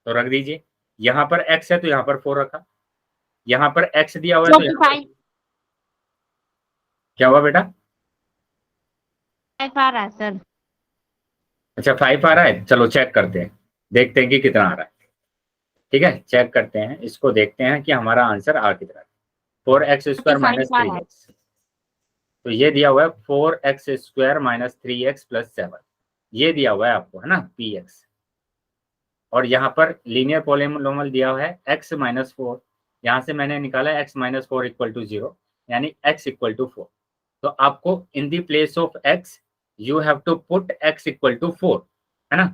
तो रख दीजिए, यहाँ पर x है तो यहाँ पर 4 रखा, यहाँ पर x दिया हुआ है तो यहाँ पर 5 क्या हुआ बेटा, आ रहा है सर। अच्छा 5 आ रहा है, चलो चेक करते हैं, देखते हैं कि कितना आ रहा है। ठीक है, चेक करते हैं इसको, देखते हैं कि हमारा आंसर आ कितना है। 4x² माइनस 3x, तो ये दिया हुआ है 4x² माइनस 3x प्लस 7, ये दिया हुआ है आपको, है ना, px। और यहाँ पर लीनियर पॉलिनोमियल दिया हुआ है x माइनस 4, यहाँ से मैंने निकाला x माइनस 4 इक्वल टू 0, यानी x इक्वल टू 4। तो आपको in the place of x you have to put x equal to 4, है ना।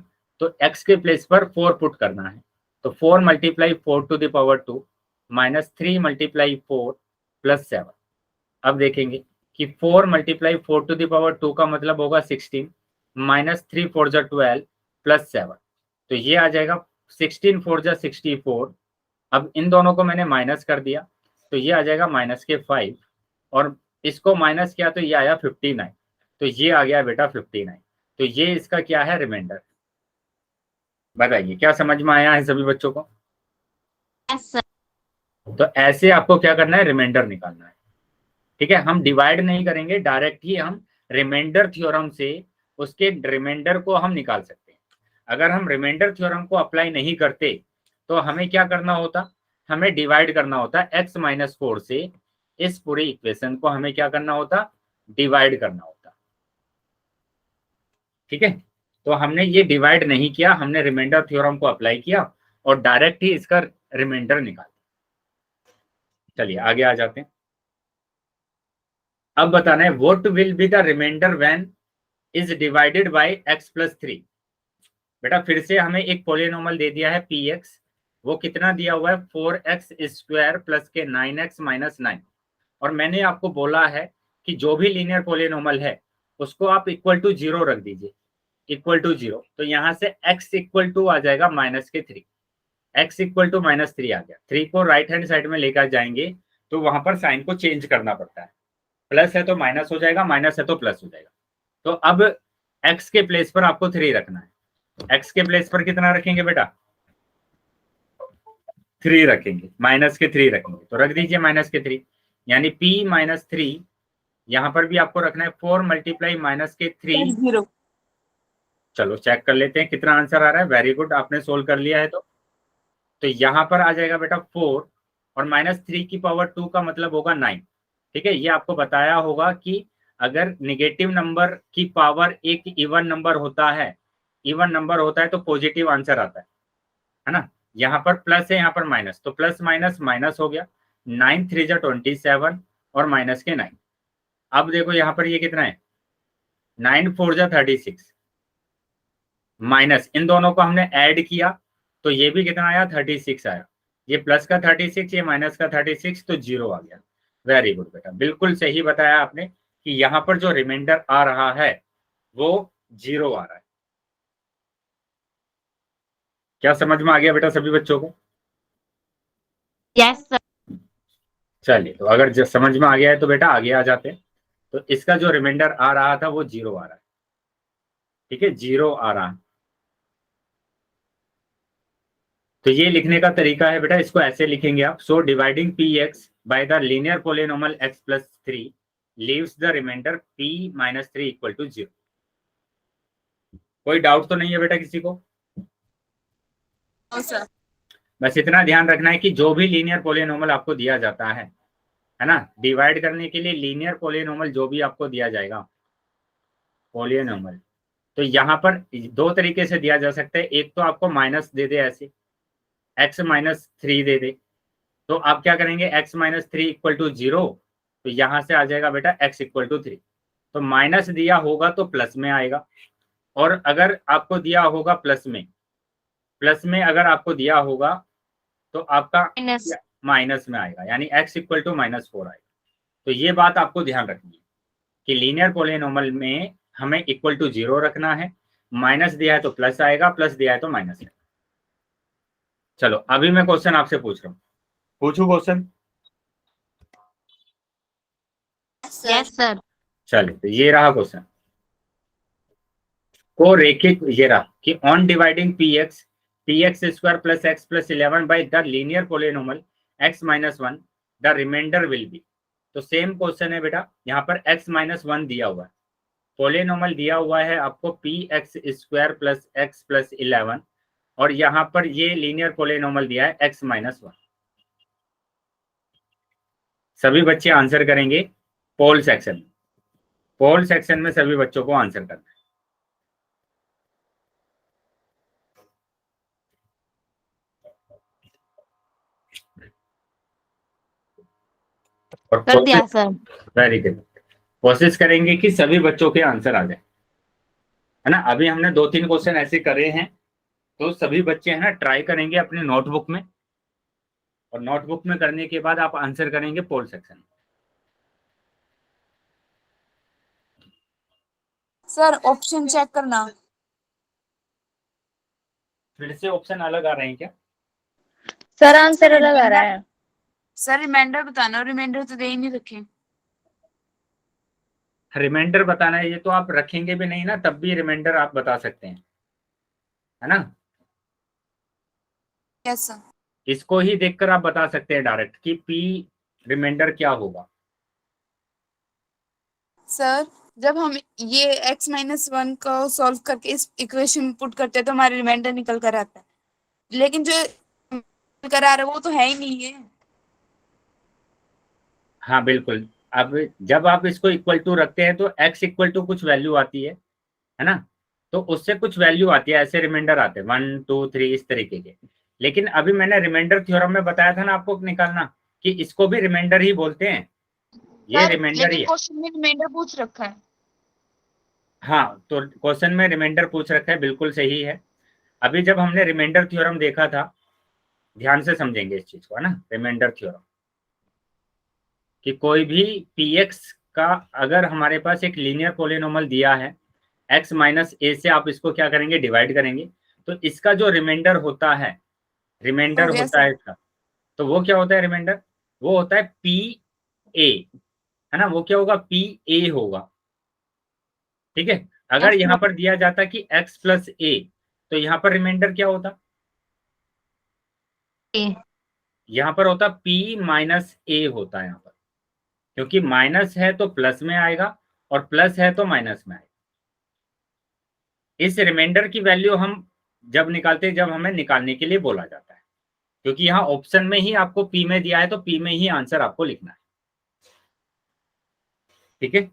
तो x के प्लेस पर 4 पुट करना है। तो 4 multiply 4 to the power 2 minus 3 multiply 4 plus 7। अब देखेंगे कि 4 मल्टीप्लाई 4 टू द पावर 2 का मतलब होगा 16 माइनस 3 4 जा 12 प्लस 7, तो ये आ जाएगा 16 4 जा 64। अब इन दोनों को मैंने माइनस कर दिया तो ये आ जाएगा माइनस के 5, और इसको माइनस किया तो ये आया 59, तो ये आ गया बेटा 59। तो ये इसका क्या है, रिमाइंडर। बताइए क्या समझ में आया है सभी बच्चों को। Yes sir. तो ऐसे आपको क्या करना है, रिमाइंडर निकालना है। ठीक है, हम डिवाइड नहीं करेंगे, डायरेक्ट ही हम रिमाइंडर थ्योरम से उसके रिमाइंडर को हम निकाल सकते हैं। अगर हम रिमाइंडर थ्योरम को अप्लाई नहीं करते तो हमें क्या करना होता, हमें डिवाइड करना होता x माइनस 4 से, इस पूरे इक्वेशन को हमें क्या करना होता, डिवाइड करना होता। ठीक है, तो हमने ये डिवाइड नहीं किया, हमने रिमाइंडर थ्योरम को अप्लाई किया और डायरेक्ट ही इसका रिमाइंडर निकाला। चलिए आगे आ जाते हैं। अब बताना है what will be the remainder when is divided by x plus 3। बेटा फिर से हमें एक पॉलिनोमियल दे दिया है px, वो कितना दिया हुआ है 4x² प्लस के 9x माइनस 9, और मैंने आपको बोला है कि जो भी लीनियर पॉलिनोमियल है उसको आप इक्वल टू 0 रख दीजिए, इक्वल टू 0। तो यहाँ से x इक्वल टू आ जाएगा माइनस के 3, x इक्वल टू माइनस 3 आ गया। 3 को राइट हैंड साइड में लेकर जाएंगे तो वहां पर साइन को चेंज करना पड़ता है, प्लस है तो माइनस हो जाएगा, माइनस है तो प्लस हो जाएगा। तो अब x के प्लेस पर आपको 3 रखना है। x के प्लेस पर कितना रखेंगे बेटा, 3 रखेंगे, माइनस के 3 रखेंगे, तो रख दीजिए माइनस के 3, यानी p माइनस 3। यहाँ पर भी आपको रखना है 4 मल्टीप्लाई माइनस के 3। 0। चलो चेक कर लेते हैं कितना आंसर आ रहा है। वेरी गुड, आपने सोल्व कर लिया है। तो यहाँ पर आ जाएगा बेटा 4 और माइनस 3 की पावर 2 का मतलब होगा 9। ठीक है, ये आपको बताया होगा कि अगर निगेटिव नंबर की पावर एक इवन नंबर होता है, इवन नंबर होता है तो पॉजिटिव आंसर आता है ना। यहाँ पर प्लस है, यहाँ पर माइनस, तो प्लस माइनस माइनस हो गया, 9 3 जा 27 और माइनस के 9। अब देखो यहाँ पर ये कितना है, 9 4 जा 36 माइनस, इन दोनों को हमने ऐड किया तो ये भी कितना आया, 36 आया। ये प्लस का 36, ये माइनस का 36, तो 0 आ गया। वेरी गुड बेटा, बिल्कुल सही बताया आपने कि यहाँ पर जो रिमाइंडर आ रहा है वो 0 आ रहा है। क्या समझ में आ गया बेटा सभी बच्चों को। Yes sir. चलिए, तो अगर समझ में आ गया है तो बेटा आगे आ जाते हैं। तो इसका जो रिमाइंडर आ रहा था वो 0 आ रहा है। ठीक है, 0 आ रहा है। तो ये लिखने का तरीका है बेटा, इसको ऐसे लिखेंगे आप, so dividing px by the linear polynomial x plus 3 leaves the remainder p minus 3 equal to 0। कोई डाउट तो नहीं है बेटा किसी को। No sir. बस इतना ध्यान रखना है कि जो भी लीनियर पॉलिनोमियल आपको दिया जाता है ना, डिवाइड करने के लिए लीनियर पॉलिनोमियल जो भी आपको दिया जाएगा पॉलिनोमियल, तो यहाँ पर 2 तरीके से दिया जा सकता है। एक तो आपको माइनस दे दे, ऐसे x माइनस 3 दे दे, तो आप क्या करेंगे, x माइनस 3 इक्वल टू 0, तो यहां से आ जाएगा बेटा x इक्वल टू 3। तो माइनस दिया होगा तो प्लस में आएगा, और अगर आपको दिया होगा प्लस में अगर आपको दिया होगा तो आपका माइनस में आएगा, यानी x इक्वल टू -4 आएगा। तो ये बात आपको ध्यान रखनी है। कि लीनियर पॉलिनोमियल में हमें इक्वल टू 0 रखना है, माइनस दिया है तो प्लस आएगा, प्लस दिया है तो माइनस आएगा। चलो अभी मैं क्वेश्चन आपसे पूछ रहा हूँ, पूछू क्वेश्चन? Yes, sir. चलिए तो ये रहा क्वेश्चन। को रेखिक ये रहा कि on dividing p x square plus x plus 11 by the linear polynomial x minus one, the remainder will be. तो सेम क्वेश्चन है बेटा, यहाँ पर एक्स माइनस वन दिया हुआ है, पोलिनोमल दिया हुआ है आपको P x square plus x plus 11, और यहाँ पर ये लीनियर पोलिनोमल दिया है एक्स माइनस वन। सभी बच्चे आंसर करेंगे पोल सेक्शन में। पोल सेक्शन में सभी बच्चों को आंसर करना है। और कर दिया सर। Very good. कोशिश करेंगे कि सभी बच्चों के आंसर आ जाए, है ना। अभी हमने 2-3 क्वेश्चन ऐसे करे हैं, तो सभी बच्चे है ना ट्राई करेंगे अपने नोटबुक में, और नोटबुक में करने के बाद आप आंसर करेंगे पोल सेक्शन में। सर ऑप्शन चेक करना। फिर से ऑप्शन अलग आ रहे हैं क्या? सर आंसर अलग आ रहा है। सर रिमाइंडर बताना, रिमाइंडर तो दे ही नहीं रखे। रिमाइंडर बताना है, ये तो आप रखेंगे भी नहीं ना, तब भी रिमाइंडर आप बता सकते हैं, है ना। Yes sir. इसको ही देखकर आप बता सकते हैं डायरेक्ट कि पी रिमाइंडर क्या होगा। सर जब हम ये x माइनस वन को सॉल्व करके इस इक्वेशन में पुट करते हैं तो हमारा रिमाइंडर निकल कर आता है, लेकिन जो निकल कर आ रहा है वो तो है ही नहीं है। हाँ बिल्कुल। अब जब आप इसको इक्वल टू रखते हैं तो x इक्वल टू कुछ वैल्यू आती है ना, तो उससे कुछ वैल्यू आती है, ऐसे रिमाइंडर आते हैं 1 2 3 इस तरीके के। लेकिन अभी मैंने रिमाइंडर थ्योरम में बताया था ना आपको निकालना, कि इसको भी रिमाइंडर ही बोलते हैं, ये सर रिमाइंडर ही लेकिन है। क्वेश्चन में रिमाइंडर पूछ रखा है। हाँ तो क्वेश्चन में रिमाइंडर पूछ रखा है, बिल्कुल सही है। अभी जब हमने रिमाइंडर थ्योरम देखा था, ध्यान से समझेंगे इस चीज को, है ना। रिमाइंडर थ्योरम कि कोई भी पीएक्स का अगर हमारे पास एक लीनियर पोलिनोमल दिया है एक्स माइनस ए से, आप इसको क्या करेंगे, डिवाइड करेंगे, तो इसका जो रिमाइंडर होता है, हो रिमाइंडर गया होता है सर। इसका, तो वो क्या होता है रिमाइंडर, वो होता है पी ए, है ना। वो क्या होगा, पी ए होगा, ठीक है। अगर Yes, यहाँ sir. पर दिया जाता कि एक्स प्लस ए, तो यहाँ पर रिमाइंडर क्या होता, A. यहाँ पर होता पी माइनस ए होता है यहाँ पर, क्योंकि माइनस है तो प्लस में आएगा, और प्लस है तो माइनस में आएगा। इस रिमाइंडर की वैल्यू हम जब निकालते हैं, जब हमें निकालने के लिए बोला जाता है, क्योंकि यहाँ ऑप्शन में ही आपको पी में दिया है, तो पी में ही आंसर आपको लिखना है, ठीक है।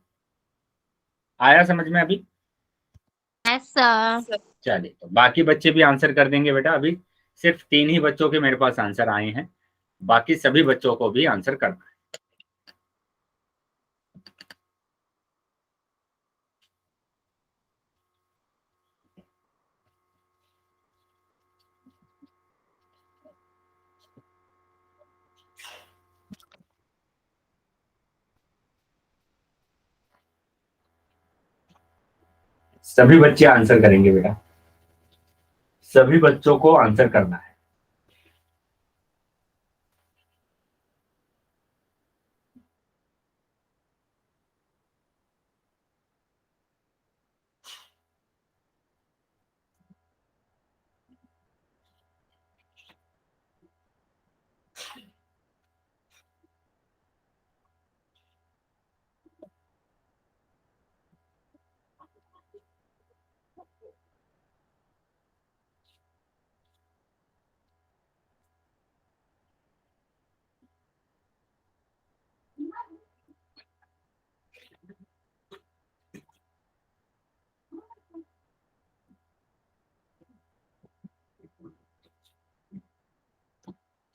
आया समझ में अभी? Yes, sir. चलिए तो बाकी बच्चे भी आंसर कर देंगे बेटा। अभी सिर्फ 3 ही बच्चों के मेरे पास आंसर आए हैं, बाकी सभी बच्चों को भी आंसर करना है। सभी बच्चे आंसर करेंगे बेटा, सभी बच्चों को आंसर करना है।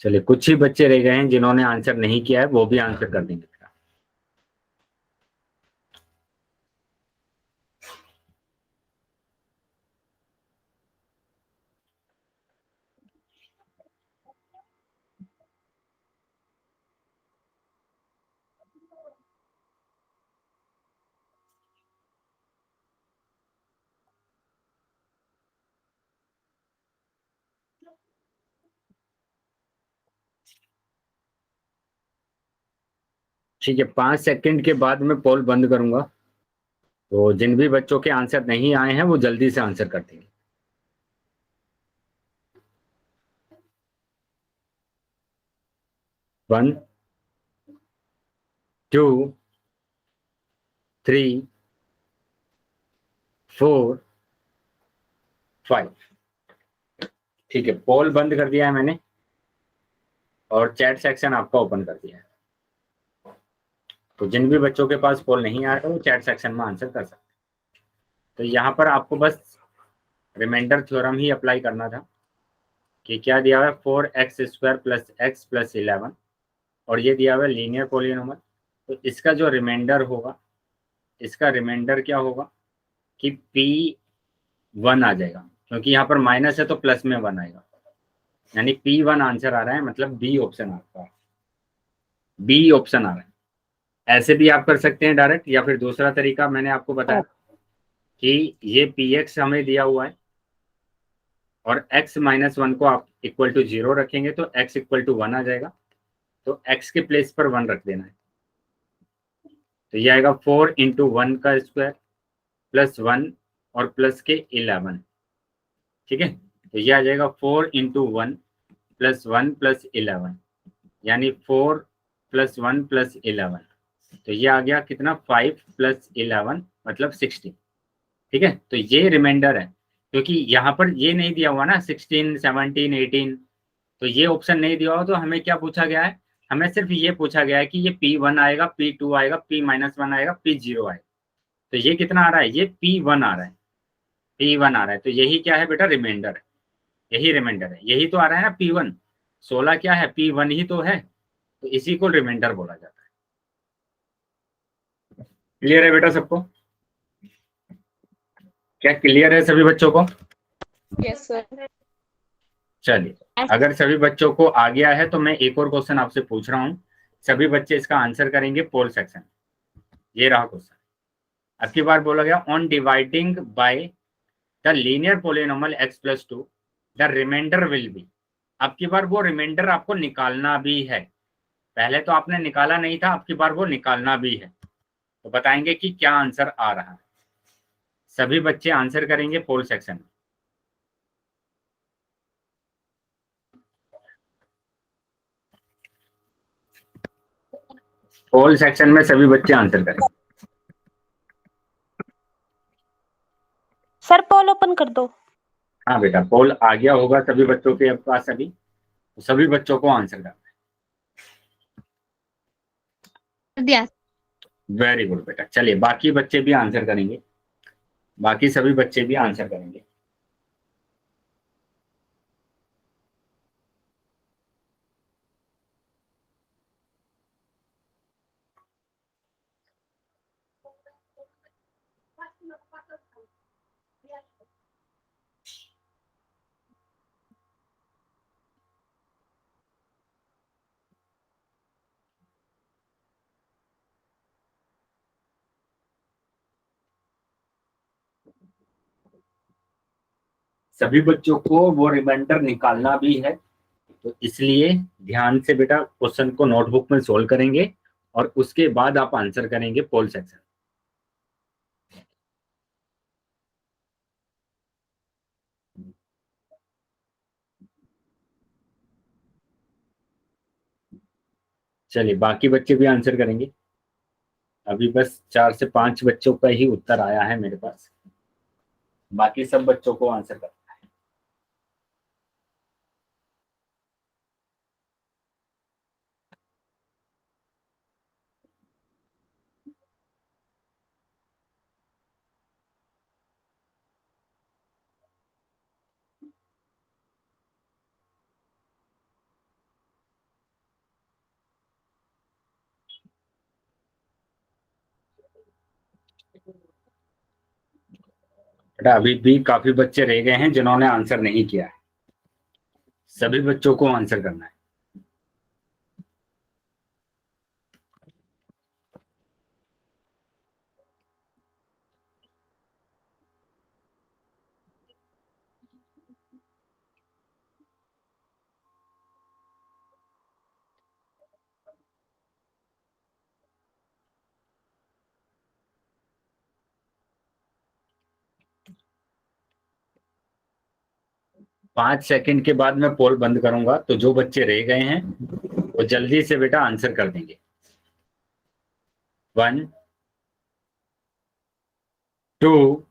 चलिए कुछ ही बच्चे रह गए हैं जिन्होंने आंसर नहीं किया है, वो भी आंसर कर देंगे। ठीक है, 5 सेकंड के बाद मैं पोल बंद करूंगा, तो जिन भी बच्चों के आंसर नहीं आए हैं वो जल्दी से आंसर कर देंगे। 1, 2, 3, 4, 5। ठीक है, पोल बंद कर दिया है मैंने और चैट सेक्शन आपका ओपन कर दिया है। तो जिन भी बच्चों के पास पोल नहीं आया वो चैट सेक्शन में आंसर कर सकते हैं। तो यहाँ पर आपको बस रिमाइंडर थ्योरम ही अप्लाई करना था कि क्या दिया हुआ है, 4x² प्लस x प्लस 11, और ये दिया हुआ है लीनियर पॉलिनोमियल। तो इसका जो रिमाइंडर होगा, इसका रिमाइंडर क्या होगा कि P1 आ जाएगा, क्योंकि यहाँ पर माइनस है तो प्लस में 1 आएगा, यानी P1 आंसर आ रहा है, मतलब बी ऑप्शन आपका, बी ऑप्शन आ रहा है। ऐसे भी आप कर सकते हैं डायरेक्ट, या फिर दूसरा तरीका मैंने आपको बताया कि ये px हमें दिया हुआ है और x-1 को आप इक्वल टू 0 रखेंगे तो x इक्वल टू 1 आ जाएगा, तो x के प्लेस पर 1 रख देना है। तो ये आएगा 4 इंटू 1 का स्क्वायर प्लस 1 और प्लस के 11। ठीक है, तो ये आ जाएगा 4 इंटू 1 प्लस 1 प्लस 11, यानी 4 प्लस 1 प्लस 11। तो ये आ गया कितना, 5 प्लस 11 मतलब 16। ठीक है, तो ये रिमाइंडर है, क्योंकि यहाँ पर ये नहीं दिया हुआ ना 16, 17, 18, तो ये ऑप्शन नहीं दिया हुआ, तो हमें क्या पूछा गया है, हमें सिर्फ ये पूछा गया है कि ये P1 आएगा, P2 आएगा, P-1 आएगा, P0 आएगा। तो ये कितना आ रहा है, ये P1 आ रहा है, P1 आ रहा है। तो यही क्या है बेटा, रिमाइंडर है, यही रिमाइंडर है, यही तो आ रहा है ना P1। 16 क्या है, P1 ही तो है, तो इसी को रिमाइंडर बोला जाता है। क्लियर है बेटा सबको? क्या क्लियर है सभी बच्चों को? Yes sir. चलिए, अगर सभी बच्चों को आ गया है तो मैं एक और क्वेश्चन आपसे पूछ रहा हूँ, सभी बच्चे इसका आंसर करेंगे पोल सेक्शन। ये रहा क्वेश्चन। अब की बार बोला गया, on dividing by the linear polynomial x+2 the remainder will be. अब की बार वो रिमाइंडर आपको निकालना भी है, पहले तो आपने निकाला नहीं था, अब की बार वो निकालना भी है। तो बताएंगे कि क्या आंसर आ रहा है। सभी बच्चे आंसर करेंगे पोल सेक्शन में। पोल सेक्शन में सभी बच्चे आंसर करेंगे। सर पोल ओपन कर दो। हाँ बेटा, पोल आ गया होगा सभी बच्चों के पास, सभी बच्चों को आंसर करना दिया। है। वेरी गुड बेटा। चलिए, बाकी बच्चे भी आंसर करेंगे, बाकी सभी बच्चे भी आंसर करेंगे। सभी बच्चों को वो रिमाइंडर निकालना भी है, तो इसलिए ध्यान से बेटा क्वेश्चन को नोटबुक में सोल्व करेंगे और उसके बाद आप आंसर करेंगे पोल सेक्शन। चलिए, बाकी बच्चे भी आंसर करेंगे। अभी बस 4 से 5 बच्चों का ही उत्तर आया है मेरे पास, बाकी सब बच्चों को आंसर करना है। बेटा अभी भी काफी बच्चे रह गए हैं जिन्होंने आंसर नहीं किया है, सभी बच्चों को आंसर करना है। 5 सेकंड के बाद मैं पोल बंद करूंगा, तो जो बच्चे रह गए हैं वो जल्दी से बेटा आंसर कर देंगे। 1 2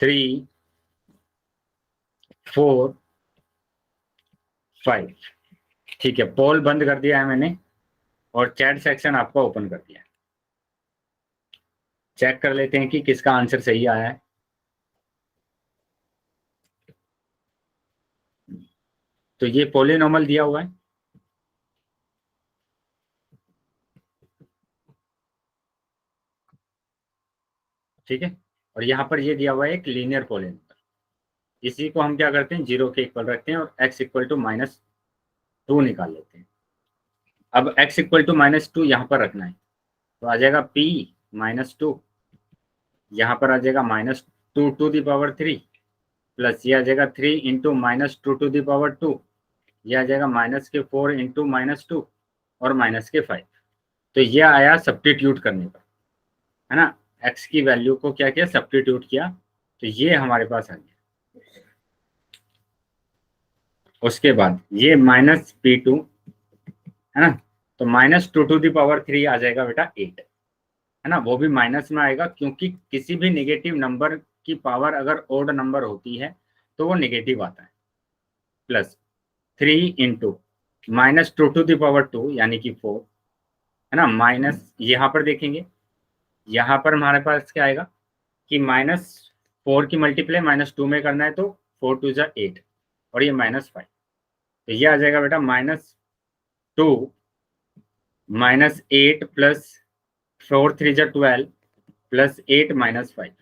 3 4 5। ठीक है, पोल बंद कर दिया है मैंने और चैट सेक्शन आपका ओपन कर दिया है। चेक कर लेते हैं कि किसका आंसर सही आया है। तो ये पॉलिनॉमियल दिया हुआ है, ठीक है, और यहाँ पर ये दिया हुआ है एक लीनियर पॉलिनॉमियल। इसी को हम क्या करते हैं, 0 के इक्वल रखते हैं और x इक्वल टू -2 निकाल लेते हैं। अब x इक्वल टू -2 यहाँ पर रखना है, तो आ जाएगा p -2, यहाँ पर आ जाएगा -2 टू द पावर 3 प्लस ये आ जाएगा 3 इंटू -2 टू द पावर 2, ये आ जाएगा -4 इंटू -2 और -5। तो ये आया सब्स्टिट्यूट करने पर, है ना, x की वैल्यू को क्या किया, सब्स्टिट्यूट किया, तो ये हमारे पास आ गया। उसके बाद ये -p2, है ना, तो -2 टू द पावर 3 आ जाएगा बेटा 8, है ना, वो भी माइनस में आएगा क्योंकि किसी भी नेगेटिव नंबर की पावर अगर ओड नंबर होती है तो वो नेगेटिव आता है। Plus 3 into -2 to the power 2 यानी कि 4, है ना, माइनस यहाँ पर देखेंगे, यहाँ पर हमारे पास क्या आएगा कि -4 की मल्टीप्लाई -2 में करना है, तो 4 2 जा 8 और ये -5, तो ये आ जाएगा बेटा -2 -8 प्लस 4 3 जा 12 प्लस 8 -5।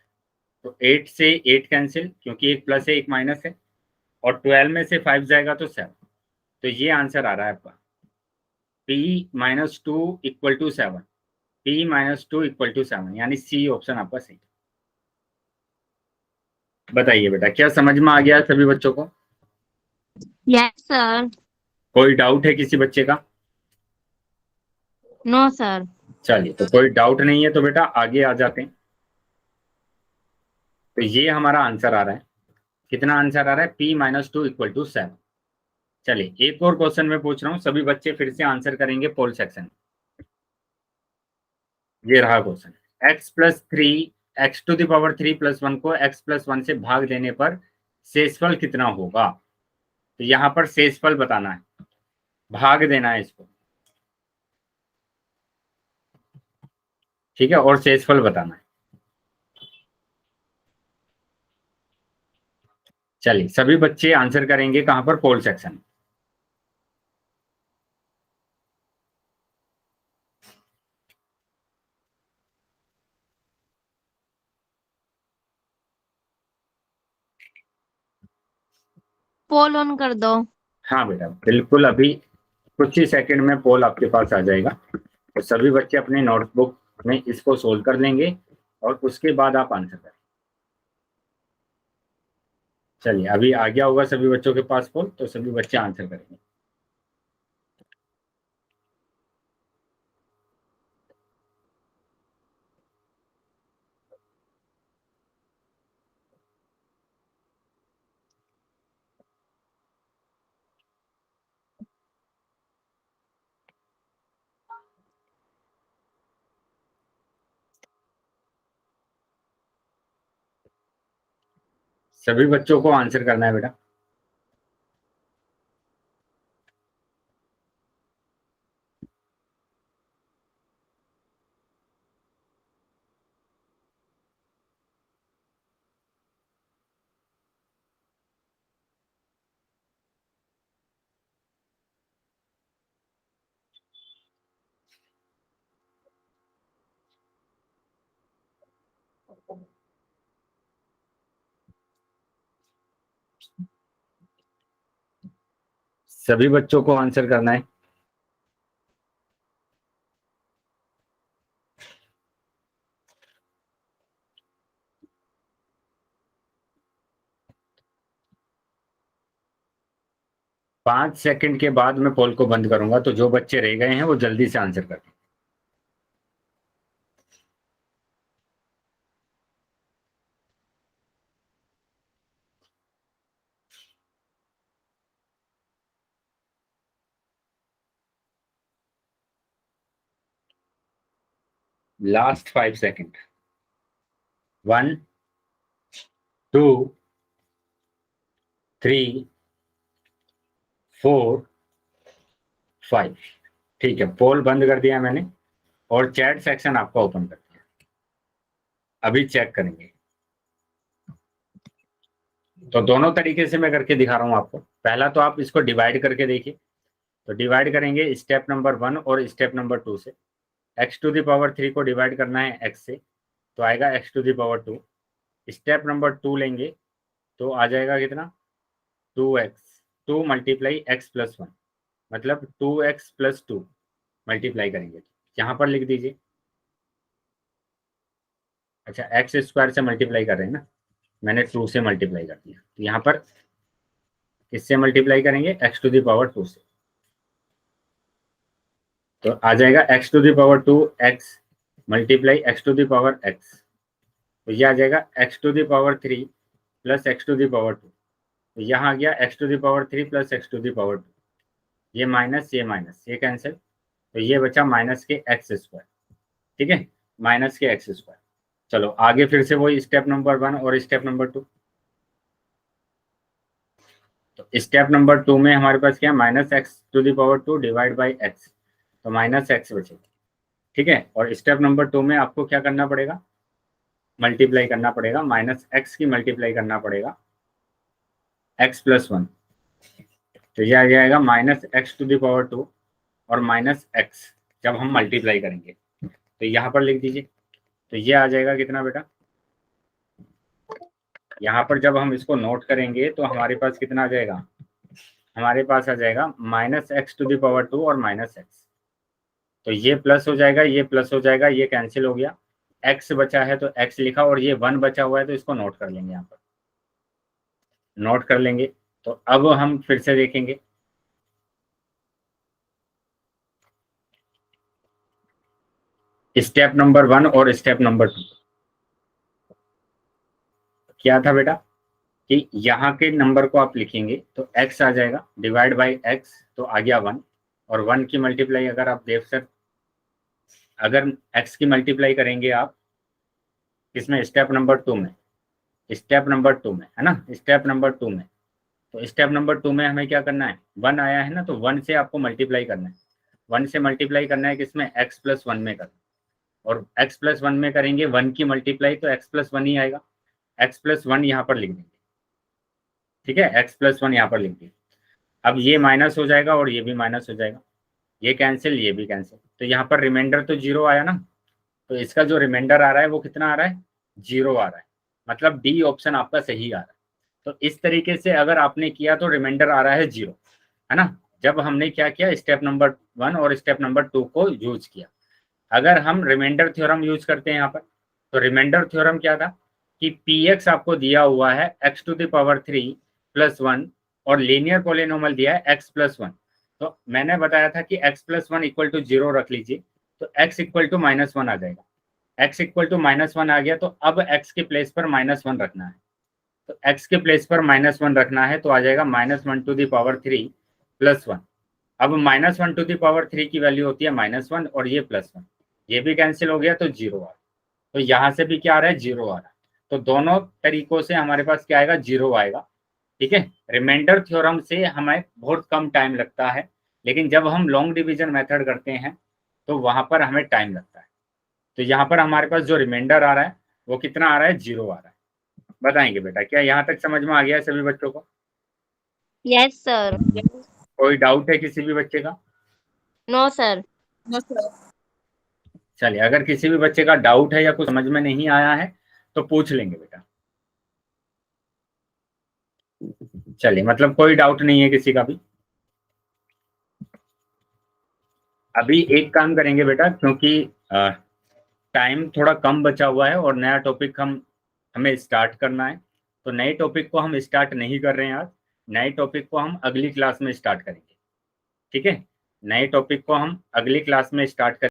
तो 8 से 8 कैंसिल क्योंकि एक प्लस है एक माइनस है, और 12 में से 5 जाएगा तो 7। तो ये आंसर आ रहा है आपका p -2 equal to 7, p -2 equal to 7, यानी सी ऑप्शन आपका सही। बताइए बेटा, क्या समझ में आ गया सभी बच्चों को? Yes, sir. कोई डाउट है किसी बच्चे का? No, sir. चलिए, तो कोई डाउट नहीं है तो बेटा आगे आ जाते हैं। तो ये हमारा आंसर आ रहा है, कितना आंसर आ रहा है, p -2 इक्वल टू 7। चलिए एक और क्वेश्चन मैं पूछ रहा हूँ, सभी बच्चे फिर से आंसर करेंगे पोल सेक्शन। ये रहा question, x to the power 3 plus 1 को x प्लस 1 से भाग देने पर शेषफल कितना होगा। तो यहाँ पर शेषफल बताना है, भाग देना है इसको, ठीक है, और शेषफल बताना है। चलिए सभी बच्चे आंसर करेंगे कहाँ पर, पोल सेक्शन। पोल ऑन कर दो। हाँ बेटा बिल्कुल, अभी कुछ ही सेकंड में पोल आपके पास आ जाएगा, तो सभी बच्चे अपने नोटबुक में इसको सोल्व कर लेंगे और उसके बाद आप आंसर करें। चलिए अभी आ गया होगा सभी बच्चों के पास पोल, तो सभी बच्चे आंसर करेंगे। सभी बच्चों को आंसर करना है बेटा। सभी बच्चों को आंसर करना है। पांच सेकंड के बाद मैं पोल को बंद करूंगा, तो जो बच्चे रह गए हैं वो जल्दी से आंसर करें। Last 5 second, 1 2 3 4 5। ठीक है, पोल बंद कर दिया मैंने और चैट सेक्शन आपका ओपन कर दिया। अभी चेक करेंगे, तो दोनों तरीके से मैं करके दिखा रहा हूं आपको। पहला तो आप इसको डिवाइड करके देखिए, तो डिवाइड करेंगे स्टेप नंबर 1 और स्टेप नंबर 2 से। x⁻³ को डिवाइड करना है x से, तो आएगा x⁻²। स्टेप नंबर 2 लेंगे तो आ जाएगा कितना, 2x, 2 × x + 1, मतलब 2x + 2 मल्टीप्लाई करेंगे। यहाँ पर लिख दीजिए। अच्छा, x² से मल्टीप्लाई कर रहे हैं ना, मैंने 2 से मल्टीप्लाई कर दिया, तो यहाँ पर किससे मल्टीप्लाई करेंगे, x⁻² से। तो आ जाएगा x⁻² x मल्टीप्लाई x⁻x, तो ये आ जाएगा x⁻³ + x⁻²। तो यहाँ आ गया x⁻³ + x⁻², ये माइनस ये कैंसिल, तो ये बचा -x²। ठीक है, -x²। चलो आगे फिर से वही स्टेप नंबर 1 और स्टेप नंबर 2। तो स्टेप नंबर 2 में हमारे पास क्या है, -x⁻² डिवाइड बाई x, तो -x बचेगा। ठीक है, और स्टेप नंबर 2 में आपको क्या करना पड़ेगा, मल्टीप्लाई करना पड़ेगा, -x की मल्टीप्लाई करना पड़ेगा x + 1, तो यह आ जाएगा -x⁻² और -x जब हम मल्टीप्लाई करेंगे, तो यहाँ पर लिख दीजिए। तो ये आ जाएगा कितना बेटा, यहाँ पर जब हम इसको नोट करेंगे तो हमारे पास कितना आ जाएगा, हमारे पास आ जाएगा -x⁻² और -x, तो ये प्लस हो जाएगा, ये प्लस हो जाएगा, ये कैंसिल हो गया, x बचा है तो x लिखा, और ये 1 बचा हुआ है तो इसको नोट कर लेंगे, यहाँ पर नोट कर लेंगे। तो अब हम फिर से देखेंगे, स्टेप नंबर 1 और स्टेप नंबर 2 क्या था बेटा, कि यहाँ के नंबर को आप लिखेंगे तो x आ जाएगा डिवाइड बाई x, तो आ गया 1, और 1 की मल्टीप्लाई अगर आप देख सर, अगर x की मल्टीप्लाई करेंगे आप किसमें, स्टेप नंबर 2 में, स्टेप नंबर 2 में है ना, स्टेप नंबर 2 में, तो स्टेप नंबर 2 में हमें क्या करना है, 1 आया है ना, तो 1 से आपको मल्टीप्लाई करना है, 1 से मल्टीप्लाई करना है किसमें, x + 1 में करना, और x + 1 में करेंगे 1 की मल्टीप्लाई, तो x + 1 ही आएगा, x + 1 यहाँ पर लिख देंगे। ठीक है, x + 1 यहाँ पर लिख देंगे। अब ये माइनस हो जाएगा और ये भी माइनस हो जाएगा, ये कैंसिल, ये भी कैंसिल, तो यहाँ पर रिमाइंडर तो 0 आया ना, तो इसका जो रिमाइंडर आ रहा है वो कितना आ रहा है, 0 आ रहा है, मतलब डी ऑप्शन आपका सही आ रहा है। तो इस तरीके से अगर आपने किया तो रिमाइंडर आ रहा है 0, है ना, जब हमने क्या किया, स्टेप नंबर 1 और स्टेप नंबर 2 को यूज किया। अगर हम रिमाइंडर थ्योरम यूज करते हैं यहाँ पर, तो रिमाइंडर थ्योरम क्या था कि px आपको दिया हुआ है x⁻³ + 1 और लीनियर पॉलिनोमियल दिया है x + 1, तो मैंने बताया था कि x + 1 = 0 रख लीजिए, तो x = -1 आ जाएगा, x = -1 आ गया, तो अब x के प्लेस पर -1 रखना है, तो x के प्लेस पर -1 रखना है, तो आ जाएगा -1⁻³ + 1। अब -1⁻³ की वैल्यू होती है -1 और ये +1, ये भी कैंसिल हो गया, तो 0 आ रहा है, तो यहाँ से भी क्या आ रहा है, 0 आ रहा है, तो दोनों तरीकों से हमारे पास क्या आएगा, 0 आएगा। ठीक है, रिमाइंडर थ्योरम से हमें बहुत कम टाइम लगता है, लेकिन जब हम लॉन्ग डिवीजन मेथड करते हैं तो वहां पर हमें टाइम लगता है। तो यहाँ पर हमारे पास जो रिमाइंडर आ रहा है वो कितना आ रहा है, 0 आ रहा है। बताएंगे बेटा, क्या यहाँ तक समझ में आ गया है सभी बच्चों को? Yes sir. कोई डाउट है किसी भी बच्चे का? No sir. No, sir. चलिए, अगर किसी भी बच्चे का डाउट है या कुछ समझ में नहीं आया है तो पूछ लेंगे बेटा। चलिए, मतलब कोई डाउट नहीं है किसी का भी। अभी एक काम करेंगे बेटा, क्योंकि टाइम थोड़ा कम बचा हुआ है और नया टॉपिक हमें स्टार्ट करना है, तो नए टॉपिक को हम स्टार्ट नहीं कर रहे हैं आज, नए टॉपिक को हम अगली क्लास में स्टार्ट करेंगे। ठीक है, नए टॉपिक को हम अगली क्लास में स्टार्ट करेंगे।